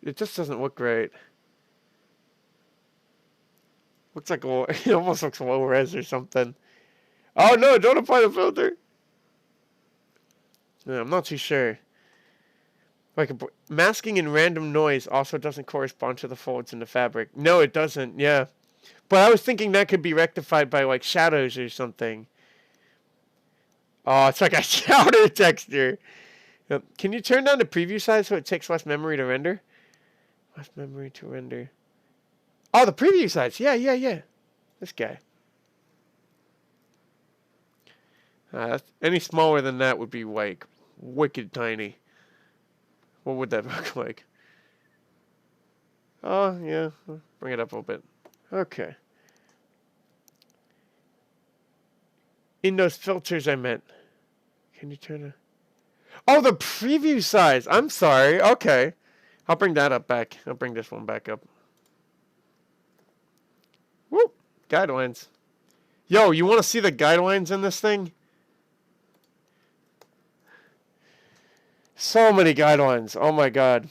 A: It just doesn't look right. Looks like it almost looks low res or something. Oh no! Don't apply the filter. Yeah, I'm not too sure. Like masking and random noise also doesn't correspond to the folds in the fabric. No, it doesn't. Yeah, but I was thinking that could be rectified by like shadows or something. Oh, it's like a shadow texture. Yep. Can you turn down the preview size so it takes less memory to render? Less memory to render. Oh, the preview size. Yeah. This guy. Any smaller than that would be like wicked tiny. What would that look like? Oh, yeah. Bring it up a little bit. Okay. In those filters I meant. Can you turn it? Oh, the preview size. I'm sorry. Okay. I'll bring that up back. I'll bring this one back up. Whoop. Guidelines. Yo, you want to see the guidelines in this thing? So many guidelines. Oh my god.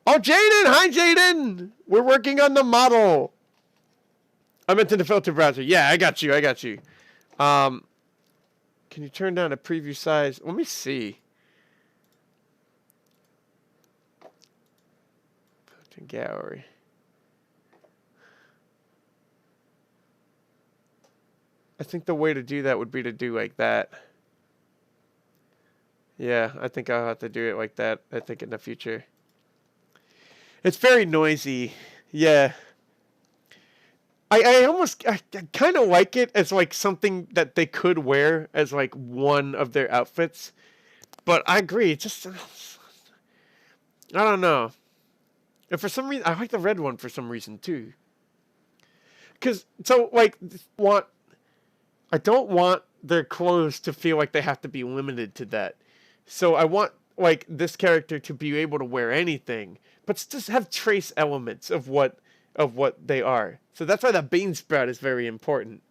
A: Oh, Jaden! Hi, Jaden! We're working on the model. I meant in the filter browser. Yeah, I got you. Can you turn down the preview size? Let me see. Filter gallery. I think the way to do that would be to do like that. Yeah, I think I'll have to do it like that, I think, in the future. It's very noisy. Yeah. I kind of like it as like something that they could wear as like one of their outfits. But I agree, just I don't know. And for some reason I like the red one for some reason too. Cuz so like I don't want their clothes to feel like they have to be limited to that. So I want like this character to be able to wear anything, but just have trace elements of what they are. So that's why the bean sprout is very important.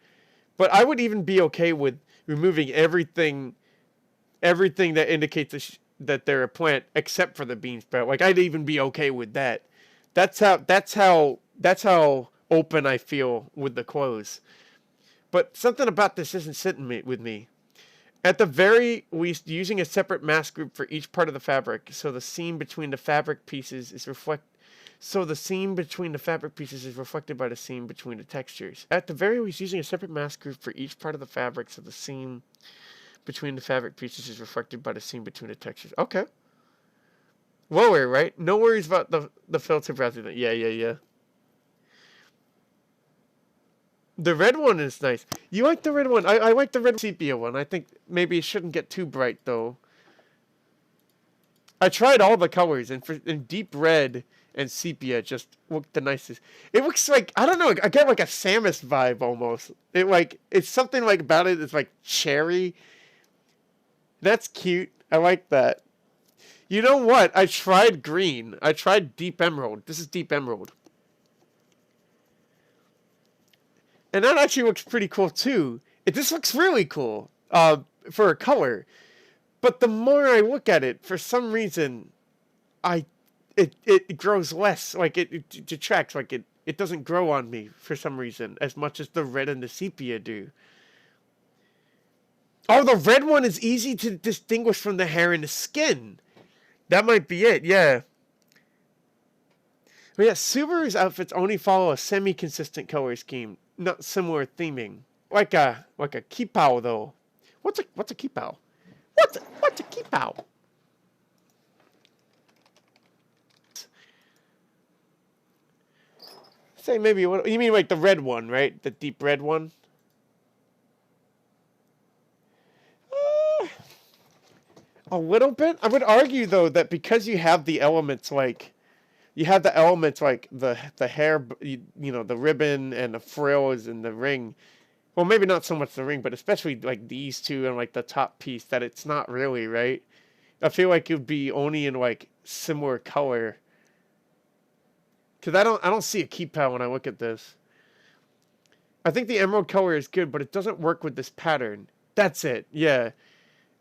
A: But I would even be okay with removing everything that indicates that they're a plant except for the bean sprout. Like I'd even be okay with that. That's how open I feel with the clothes. But something about this isn't sitting with me. At the very least, using a separate mask group for each part of the fabric, so the seam between the fabric pieces is reflected by the seam between the textures. At the very least, using a separate mask group for each part of the fabric, so the seam between the fabric pieces is reflected by the seam between the textures. Okay. Lower, right? No worries about the filter browser. Yeah. The red one is nice. You like the red one? I like the red sepia one. I think maybe it shouldn't get too bright, though. I tried all the colors, and deep red and sepia just look the nicest. It looks like, I don't know, I get like a Samus vibe almost. It's something like about it. It's like cherry. That's cute. I like that. You know what? I tried green. I tried deep emerald. This is deep emerald. And that actually looks pretty cool too. This looks really cool for a color. But the more I look at it, for some reason, it grows less. Like it detracts. Like it doesn't grow on me for some reason as much as the red and the sepia do. Oh, the red one is easy to distinguish from the hair and the skin. That might be it. Yeah. But yeah, Subaru's outfits only follow a semi-consistent color scheme, not similar theming. Like a kipao though. What's a kipao? What's a kipao? Say maybe what you mean, like the red one, right? The deep red one. A little bit. I would argue though that because you have the elements like the hair, the ribbon and the frills and the ring. Well, maybe not so much the ring, but especially like these two and like the top piece, that it's not really, right? I feel like it would be only in like similar color. Cause I don't see a keypad when I look at this. I think the emerald color is good, but it doesn't work with this pattern. That's it. Yeah.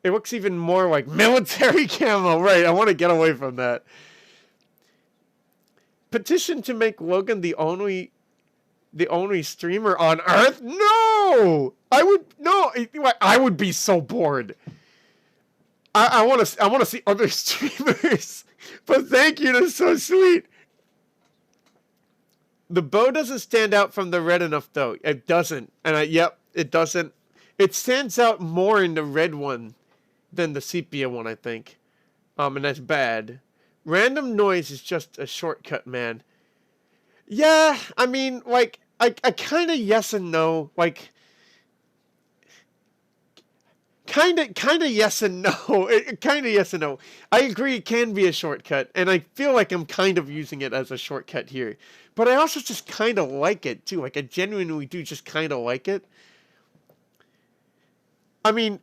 A: It looks even more like military camo. Right. I want to get away from that. Petition to make Logan the only streamer on Earth? No! I would be so bored. I want to see other streamers. But thank you, that's so sweet. The bow doesn't stand out from the red enough though. It doesn't. And yep, it doesn't. It stands out more in the red one than the sepia one, I think. And that's bad. Random noise is just a shortcut, man. Yeah, I mean, like, I kind of yes and no. Like, kind of yes and no. Kind of yes and no. I agree it can be a shortcut, and I feel like I'm kind of using it as a shortcut here. But I also just kind of like it, too. Like, I genuinely do just kind of like it. I mean,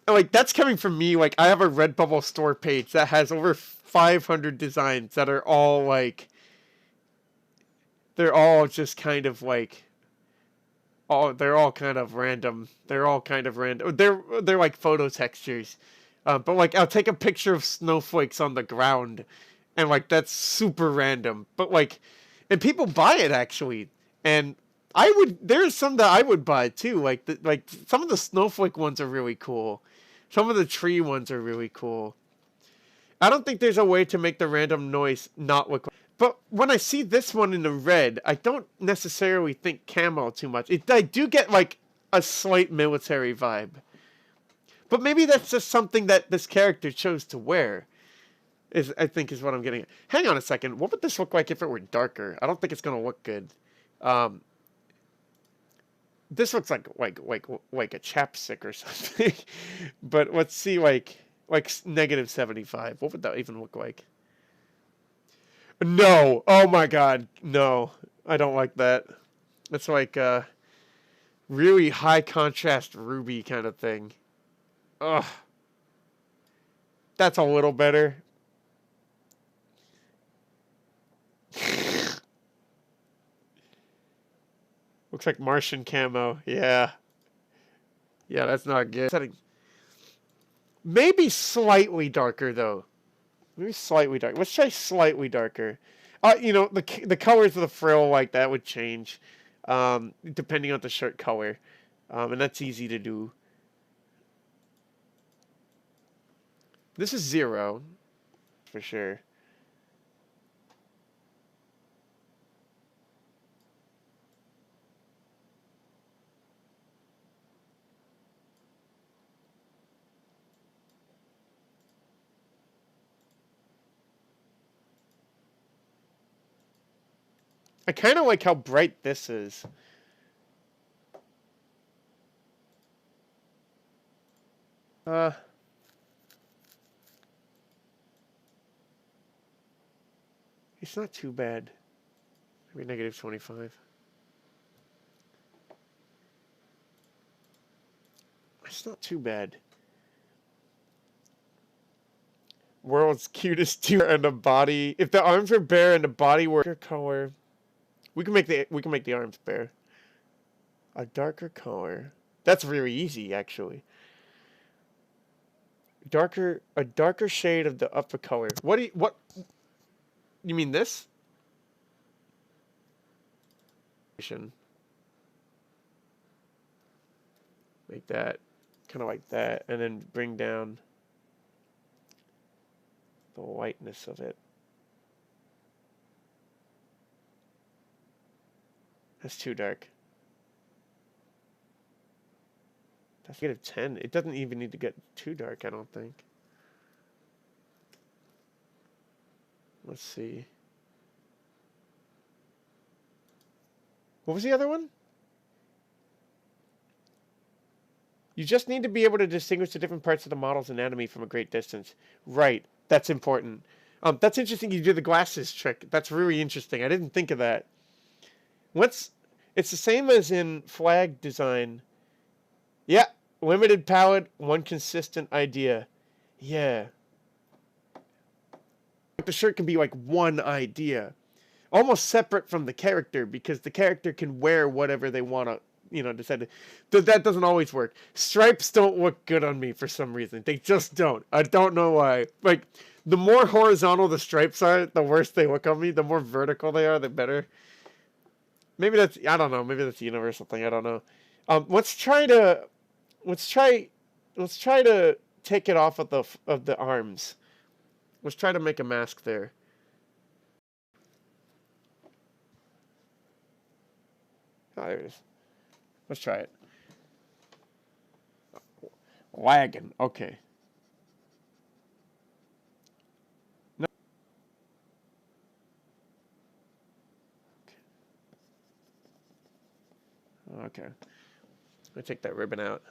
A: like, that's coming from me. Like, I have a Redbubble store page that has over 500 designs that are all, like... They're all just kind of, like... they're all kind of random. They're all kind of random. They're like photo textures. But, like, I'll take a picture of snowflakes on the ground. And, like, that's super random. But, like... And people buy it, actually. And... There's some that I would buy too. Like some of the snowflake ones are really cool. Some of the tree ones are really cool. I don't think there's a way to make the random noise not look. But when I see this one in the red, I don't necessarily think camo too much. I do get like a slight military vibe. But maybe that's just something that this character chose to wear. I think is what I'm getting at. Hang on a second. What would this look like if it were darker? I don't think it's gonna look good. This looks like a chapstick or something. But let's see, like negative 75. What would that even look like? No. Oh my god. No. I don't like that. It's like really high contrast ruby kind of thing. Ugh. That's a little better. Looks like Martian camo. Yeah. Yeah, that's not good. Maybe slightly darker, though. Maybe slightly darker. Let's try slightly darker. The colors of the frill, like, that would change. Depending on the shirt color. And that's easy to do. This is 0, for sure. I kind of like how bright this is. Uh, it's not too bad. Maybe negative 25. It's not too bad. World's cutest dude and the body. If the arms were bare and the body were darker color, we can make the arms bare. A darker color. That's very easy, actually. A darker shade of the upper color. What you mean this? Make that kind of like that, and then bring down the whiteness of it. That's too dark. That's -10. It doesn't even need to get too dark, I don't think. Let's see. What was the other one? You just need to be able to distinguish the different parts of the model's anatomy from a great distance. Right. That's important. That's interesting you do the glasses trick. That's really interesting. I didn't think of that. It's the same as in flag design. Yeah. Limited palette, one consistent idea. Yeah. The shirt can be like one idea. Almost separate from the character, because the character can wear whatever they want to, decide to. That doesn't always work. Stripes don't look good on me for some reason. They just don't. I don't know why. Like, the more horizontal the stripes are, the worse they look on me. The more vertical they are, the better. Maybe that's, I don't know. Maybe that's a universal thing. I don't know. Let's try to take it off of the arms. Let's try to make a mask there. Oh, there it is. Let's try it. Wagon. Okay. No. Okay. I'm gonna take that ribbon out.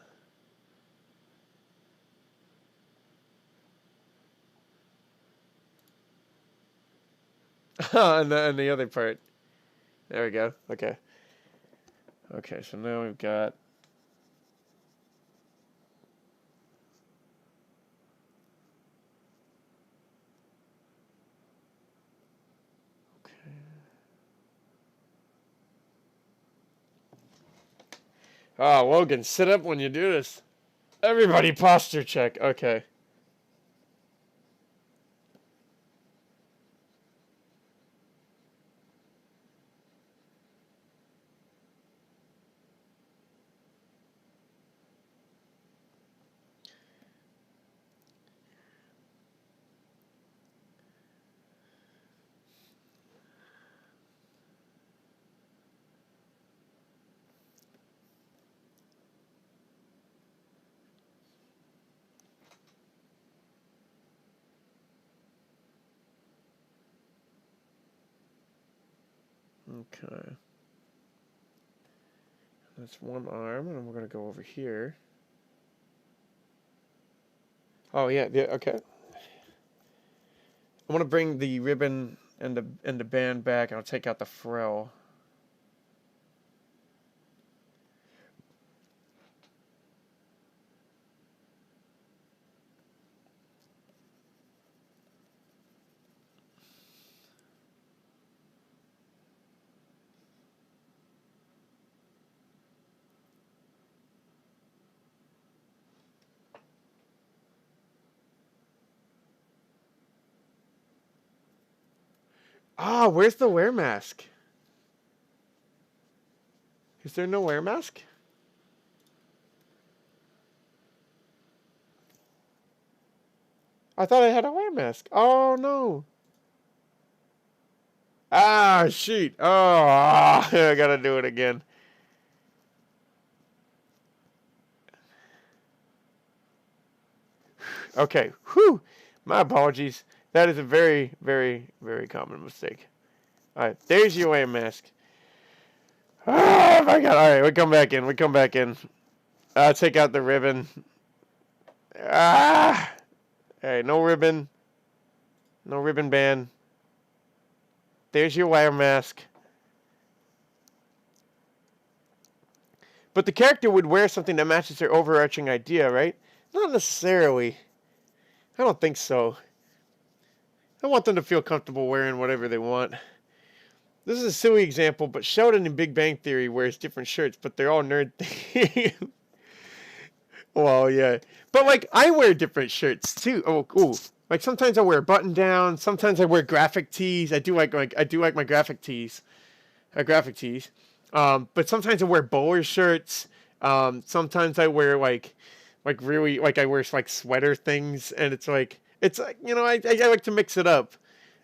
A: and the other part. There we go. Okay. Okay, so now we've got. Okay. Oh, Logan, sit up when you do this. Everybody posture check. Okay. Okay. That's one arm, and we're going to go over here. Oh, yeah, okay. I want to bring the ribbon and the band back, and I'll take out the frill. Ah, where's the wear mask? Is there no wear mask? I thought I had a wear mask. Oh, no. Ah, shoot. Oh, I gotta do it again. Okay. Whew. My apologies. That is a very, very, very common mistake. All right. There's your wear mask. Oh, my God. All right. We come back in. We come back in. Take out the ribbon. Ah. All right. No ribbon. No ribbon band. There's your wire mask. But the character would wear something that matches their overarching idea, right? Not necessarily. I don't think so. I want them to feel comfortable wearing whatever they want. This is a silly example, but Sheldon in Big Bang Theory wears different shirts, but they're all nerd themed. Well, yeah. But, like, I wear different shirts, too. Oh, ooh. Like, sometimes I wear button down. Sometimes I wear graphic tees. I do like my graphic tees. Graphic tees. But sometimes I wear bowler shirts. Sometimes I wear like really like I wear like sweater things, and it's like I like to mix it up.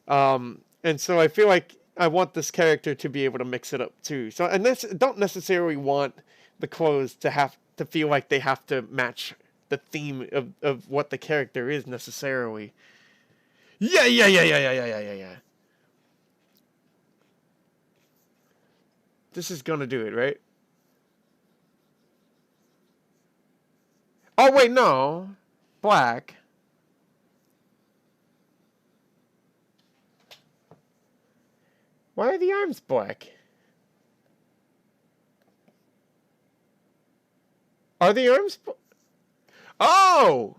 A: And so I feel like I want this character to be able to mix it up too. So and this don't necessarily want the clothes to have to feel like they have to match the theme of what the character is necessarily. Yeah. This is gonna do it, right? Oh wait, no. Black. Why are the arms black? Are the arms? Oh,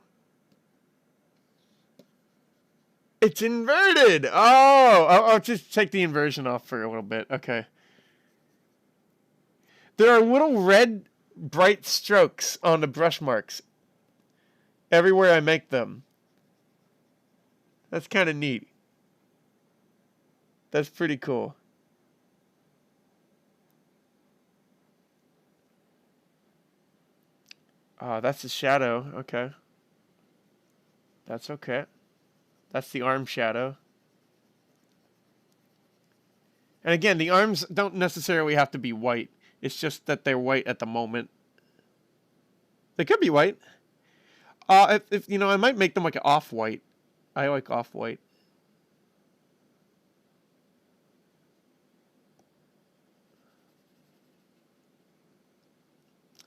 A: it's inverted. Oh, I'll just take the inversion off for a little bit. Okay. There are little red, bright strokes on the brush marks everywhere I make them. That's kind of neat. That's pretty cool. That's the shadow. Okay. That's okay. That's the arm shadow. And again, the arms don't necessarily have to be white. It's just that they're white at the moment. They could be white. If I might make them like an off-white. I like off-white.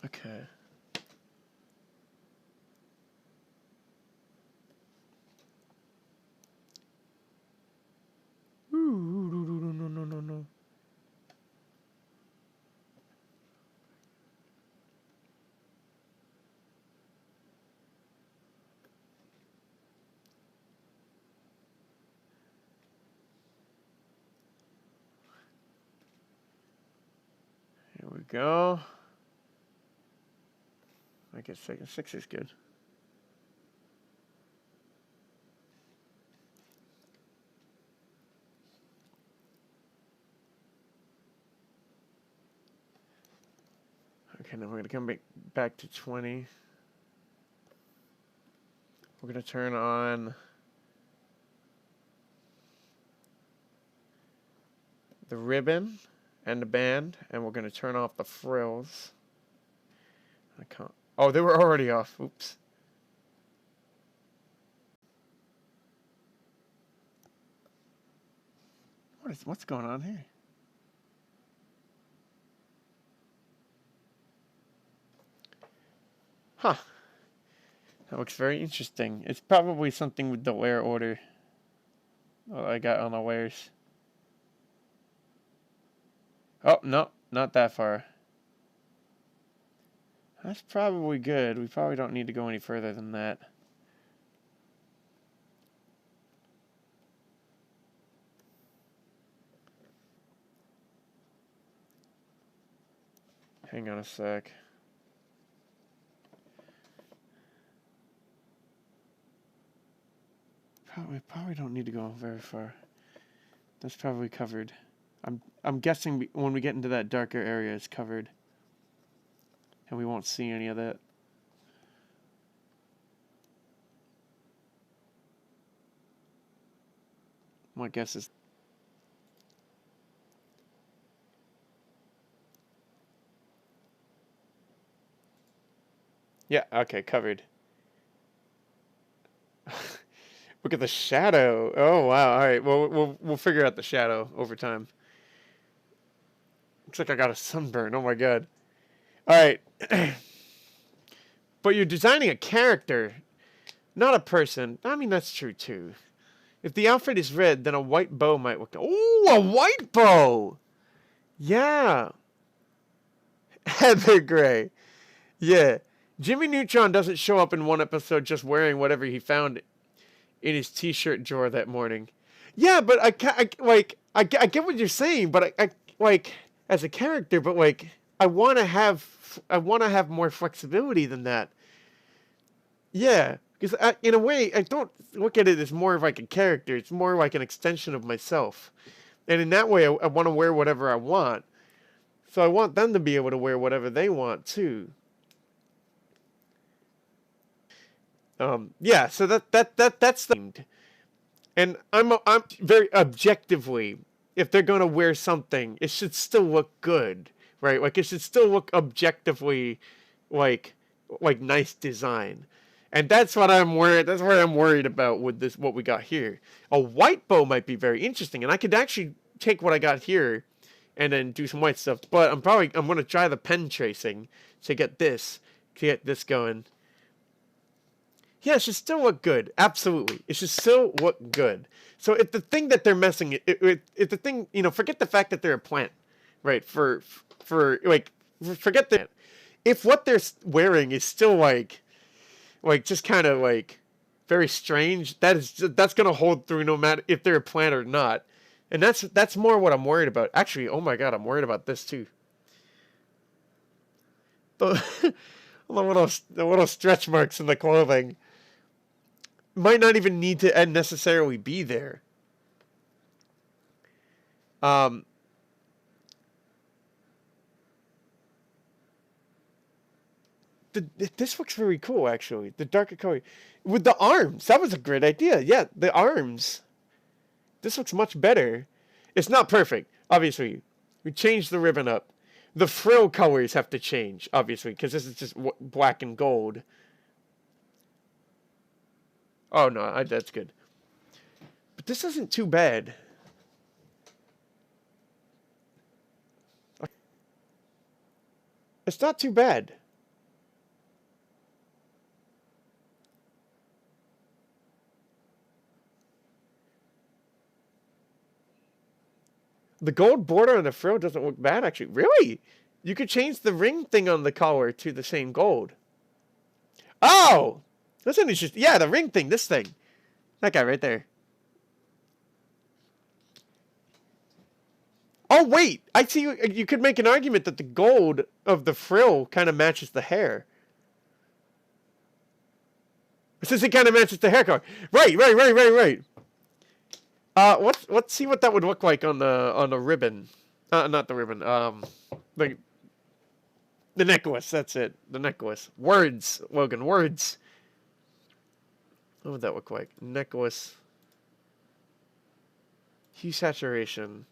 A: Okay. No. Here we go. I guess second 6 is good. Okay, now we're going to come back to 20. We're going to turn on the ribbon and the band, and we're going to turn off the frills. I can't. Oh, they were already off. Oops. What's going on here? Huh. That looks very interesting. It's probably something with the wear order. Oh, I got on the wares. Oh, no, not that far. That's probably good. We probably don't need to go any further than that. Hang on a sec. Probably don't need to go very far. That's probably covered. I'm guessing when we get into that darker area, it's covered, and we won't see any of that. My guess is... Yeah, okay, covered. Look at the shadow. Oh, wow. All right, well, we'll figure out the shadow over time. Looks like I got a sunburn. Oh, my God. All right. But you're designing a character, not a person. I mean, that's true, too. If the outfit is red, then a white bow might work. Oh, a white bow! Yeah. Heather Gray. Yeah. Jimmy Neutron doesn't show up in one episode just wearing whatever he found in his t-shirt drawer that morning. Yeah, but I get what you're saying, but I like as a character, but like I want to have more flexibility than that. Yeah, because in a way, I don't look at it as more of like a character. It's more like an extension of myself, and in that way, I want to wear whatever I want. So I want them to be able to wear whatever they want too. Yeah, so that's the... And I'm very objectively, if they're gonna wear something, it should still look good, right? Like it should still look objectively, like nice design, and that's what I'm worried. That's what I'm worried about with this. What we got here, a white bow might be very interesting, and I could actually take what I got here, and then do some white stuff. But I'm gonna try the pen tracing to get this going. Yeah, it should still look good. Absolutely. It should still look good. So if the thing that they're messing, if the thing, forget the fact that they're a plant, right? Forget that. If what they're wearing is still just kind of like very strange, that's gonna hold through no matter if they're a plant or not. And that's more what I'm worried about. Actually, oh my God, I'm worried about this too. The, the little stretch marks in the clothing might not even need to necessarily be there. Um, this looks very cool, actually. The darker color with the arms. That was a great idea. Yeah, the arms. This looks much better. It's not perfect, obviously. We changed the ribbon up. The frill colors have to change, obviously, because this is just black and gold. Oh no, that's good. But this isn't too bad. It's not too bad. The gold border on the frill doesn't look bad, actually. Really? You could change the ring thing on the collar to the same gold. Oh! That's an interesting... Yeah, the ring thing, this thing. That guy right there. Oh, wait! I see you could make an argument that the gold of the frill kind of matches the hair. Since it kind of matches the hair color. Right. Let's see what that would look like on the ribbon. Not the ribbon. The necklace. That's it. The necklace. Words, Logan. Words. What would that look like? Necklace. Hue saturation.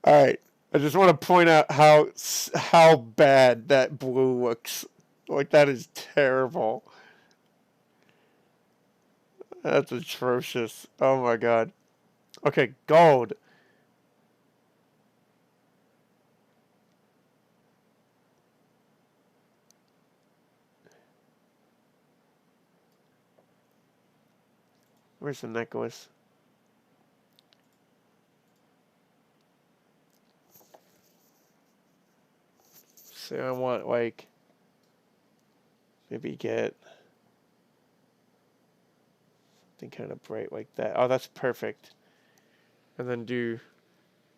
A: All right. I just want to point out how bad that blue looks. Like that is terrible. That's atrocious. Oh my God. Okay, gold. Where's the necklace? So I want like maybe get something kind of bright like that. Oh, that's perfect. And then do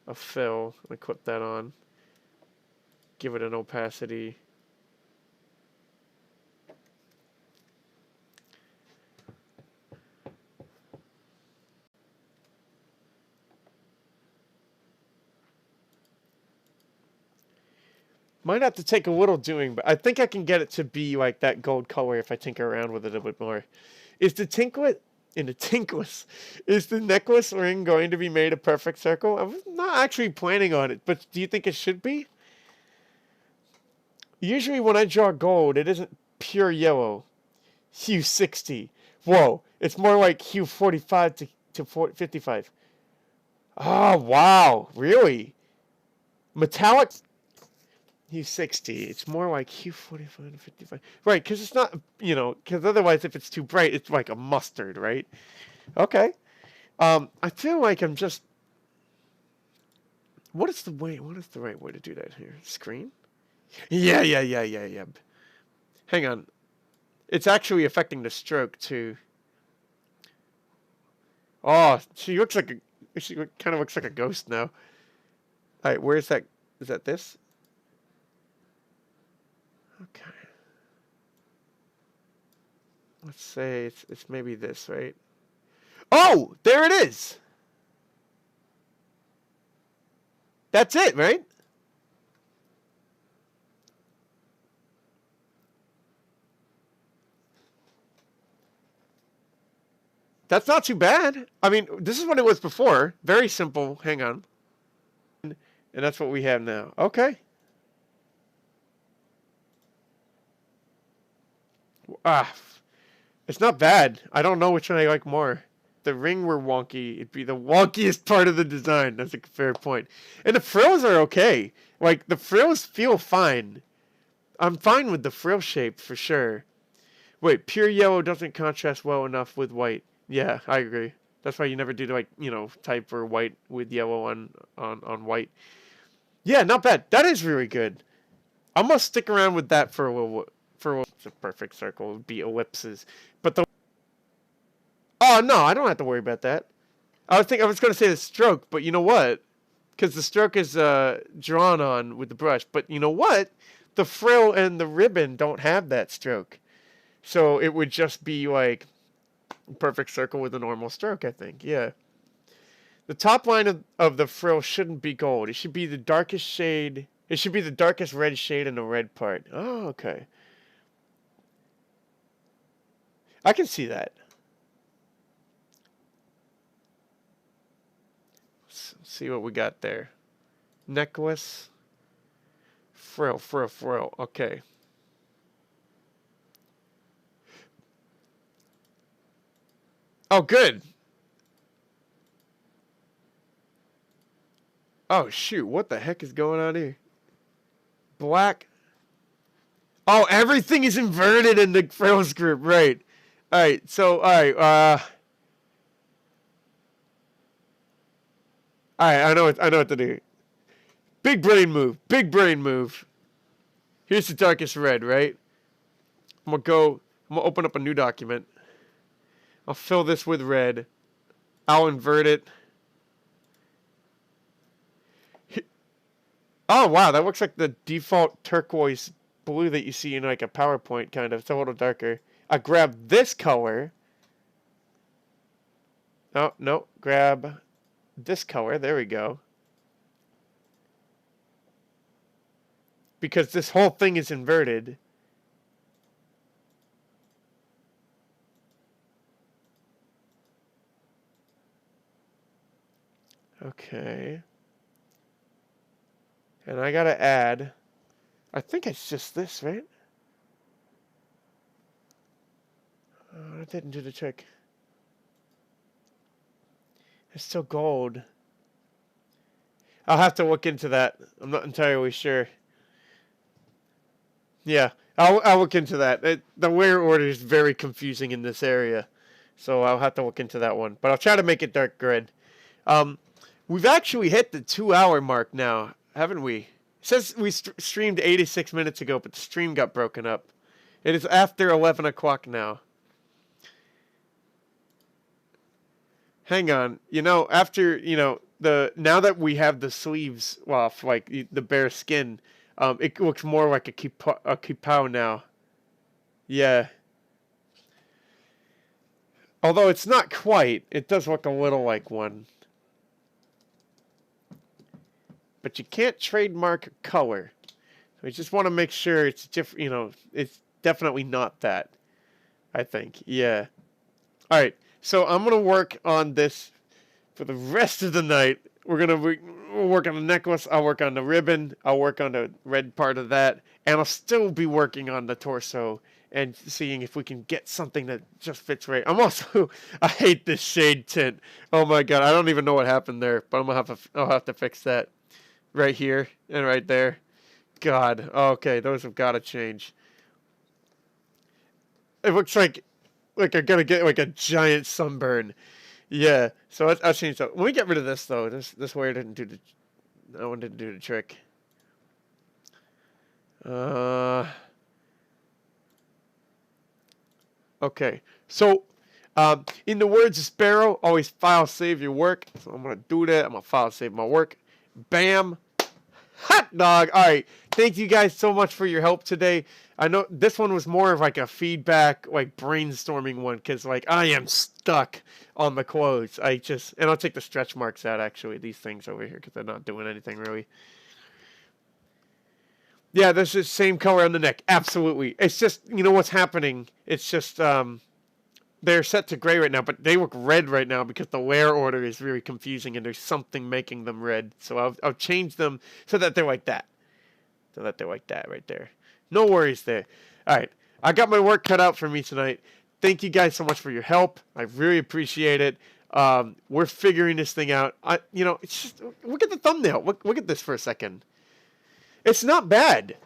A: a fill and clip that on. Give it an opacity. Might have to take a little doing, but I think I can get it to be like that gold color if I tinker around with it a little bit more. Is the tinklet in the tinkless? Is the necklace ring going to be made a perfect circle? I'm not actually planning on it, but do you think it should be? Usually when I draw gold, it isn't pure yellow. Hue 60. Whoa, it's more like hue 45 to 55. Oh, wow, really? Metallic hue 60. It's more like hue 45 to 55. Right, because it's not, because otherwise if it's too bright, it's like a mustard, right? Okay. I feel like I'm just... What is the right way to do that here? Screen? Yeah. Hang on. It's actually affecting the stroke, too. Oh, she kind of looks like a ghost now. Alright, where's that? Is that this? Okay. Let's say it's maybe this, right? Oh, there it is! That's it, right? That's not too bad. I mean, this is what it was before. Very simple. Hang on. And that's what we have now. Okay. Ah, it's not bad. I don't know which one I like more. The ring were wonky. It'd be the wonkiest part of the design. That's a fair point. And the frills are okay. Like, the frills feel fine. I'm fine with the frill shape for sure. Wait, pure yellow doesn't contrast well enough with white. Yeah, I agree. That's why you never do like, type or white with yellow on white. Yeah, not bad. That is really good. I'm gonna stick around with that for a little. It's a perfect circle. It would be ellipses. But the... Oh, no, I don't have to worry about that. I was gonna say the stroke, but you know what? Because the stroke is drawn on with the brush. But you know what? The frill and the ribbon don't have that stroke. So it would just be like a perfect circle with a normal stroke, I think. Yeah. The top line of the frill shouldn't be gold. It should be the darkest shade. It should be the darkest red shade in the red part. Oh, okay. I can see that. Let's see what we got there. Necklace. Frill. Okay. Oh, good. Oh, shoot. What the heck is going on here? Black. Oh, everything is inverted in the frills group. Right. Alright, so, alright, I know what to do. Big brain move. Here's the darkest red, right? I'm gonna open up a new document. I'll fill this with red. I'll invert it. Oh, wow, that looks like the default turquoise blue that you see in like a PowerPoint, kind of. It's a little darker. I grab this color. Oh, no, grab this color. There we go. Because this whole thing is inverted. Okay. And I gotta add, I think it's just this, right? Oh, that didn't do the trick. It's still gold. I'll have to look into that. I'm not entirely sure. Yeah, I'll look into that. The wear order is very confusing in this area, so I'll have to look into that one. But I'll try to make it dark red. We've actually hit the 2-hour mark now, haven't we? It says we streamed 86 minutes ago, but the stream got broken up. It is after 11 o'clock now. Hang on. After, now that we have the sleeves off, like the bare skin, it looks more like a kipao now. Yeah. Although it's not quite. It does look a little like one. But you can't trademark color. I just want to make sure it's different. You know, it's definitely not that. I think. Yeah. All right. So I'm gonna work on this for the rest of the night. We'll work on the necklace. I'll work on the ribbon. I'll work on the red part of that, and I'll still be working on the torso and seeing if we can get something that just fits right. I'm also I hate this shade tint. Oh my god, I don't even know what happened there, but I'll have to fix that right here and right there. God, okay, those have got to change. It looks like I'm gonna get like a giant sunburn. Yeah, so I'll change that. Let me get rid of this though. This wire didn't do that one didn't do the trick. Okay. So, in the words of Sparrow, always file save your work. So I'm gonna do that. I'm gonna file save my work. Bam. Hot dog. All right. Thank you guys so much for your help today. I know this one was more of like a feedback, like brainstorming one, because like I am stuck on the quotes. And I'll take the stretch marks out actually, these things over here, because they're not doing anything really. Yeah, this is same color on the neck. Absolutely. It's just, you know what's happening. It's just, they're set to gray right now, but they look red right now because the layer order is really confusing and there's something making them red. So I'll change them so that they're like that. So that they're like that right there. No worries there. All right. I got my work cut out for me tonight. Thank you guys so much for your help. I really appreciate it. We're figuring this thing out. It's just, look at the thumbnail. Look at this for a second. It's not bad.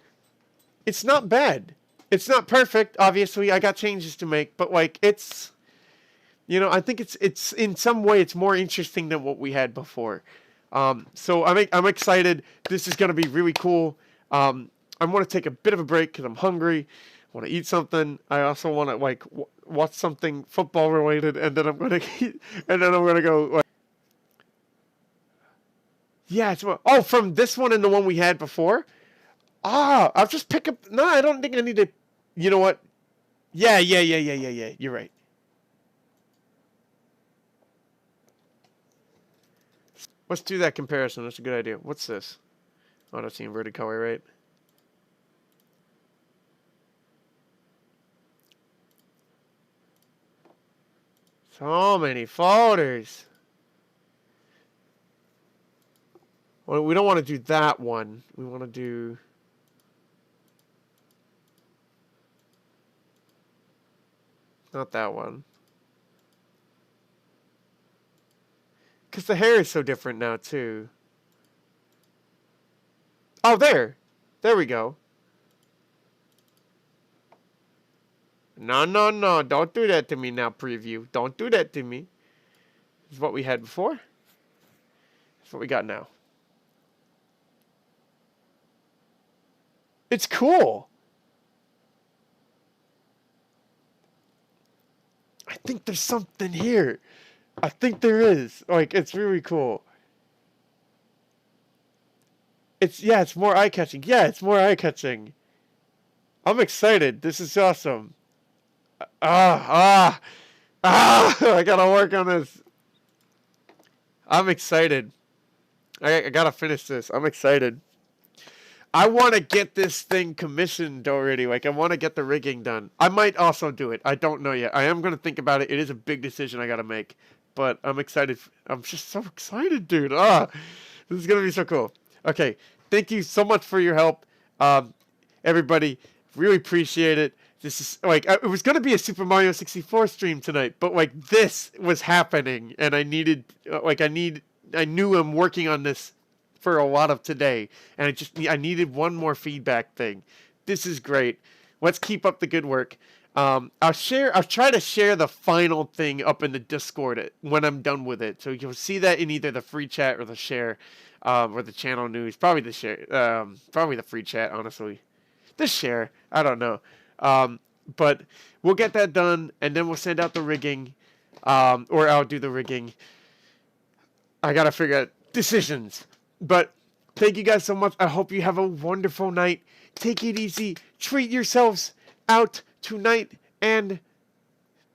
A: It's not bad. It's not perfect, obviously. I got changes to make, but like it's, I think it's in some way it's more interesting than what we had before. So I'm excited. This is gonna be really cool. I want to take a bit of a break because I'm hungry. I want to eat something. I also want to like watch something football related, and then I'm gonna go. Like, yeah, from this one and the one we had before. I'll just pick up. No, I don't think I need to. You know what? Yeah. You're right. Let's do that comparison. That's a good idea. What's this? Oh, that's the inverted color, right? So many folders. Well, we don't want to do that one. We want to do... Not that one. Because the hair is so different now, too. Oh, there. There we go. No. Don't do that to me now, preview. Don't do that to me. This is what we had before. This is what we got now. It's cool. I think there's something here. I think there is. Like, it's really cool. It's more eye-catching. Yeah, it's more eye-catching. I'm excited. This is awesome. I gotta work on this. I'm excited. I gotta finish this. I'm excited. I want to get this thing commissioned already. Like, I want to get the rigging done. I might also do it. I don't know yet. I am going to think about it. It is a big decision I got to make. But I'm excited. I'm just so excited, dude. This is going to be so cool. Okay. Thank you so much for your help. Everybody, really appreciate it. This is, like, it was going to be a Super Mario 64 stream tonight. But, like, this was happening. And I knew I'm working on this for a lot of today, and I needed one more feedback thing. This is great. Let's keep up the good work. I'll try to share the final thing up in the Discord when I'm done with it, so you'll see that in either the free chat or the share, or the channel news. Probably the share. Probably the free chat. Honestly, the share. I don't know. But we'll get that done, and then we'll send out the rigging, or I'll do the rigging. I gotta figure out decisions. But thank you guys so much. I hope you have a wonderful night. Take it easy. Treat yourselves out tonight and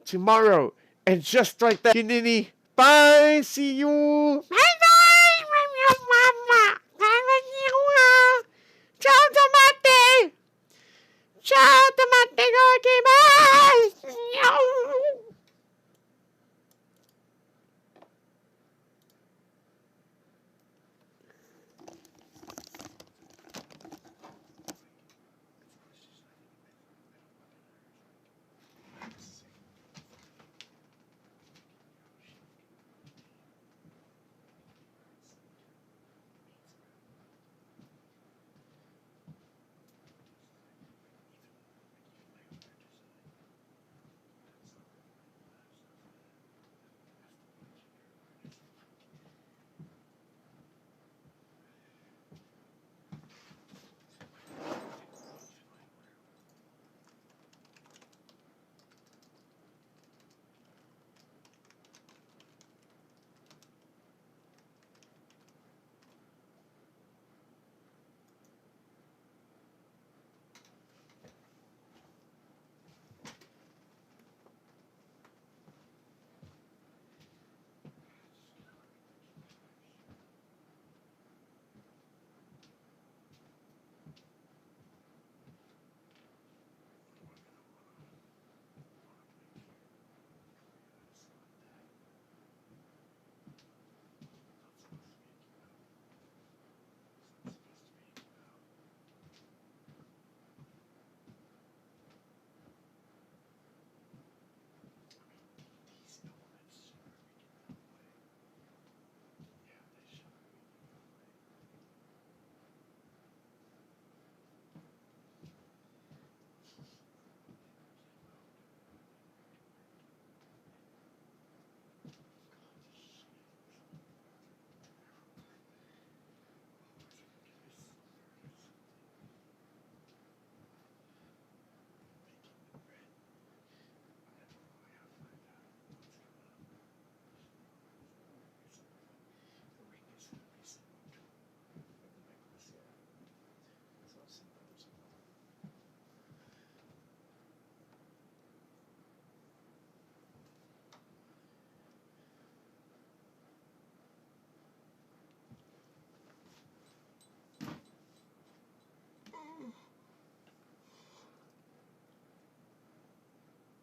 A: tomorrow. And just like that, bye. See you. Bye bye. Ciao, tomate. Shut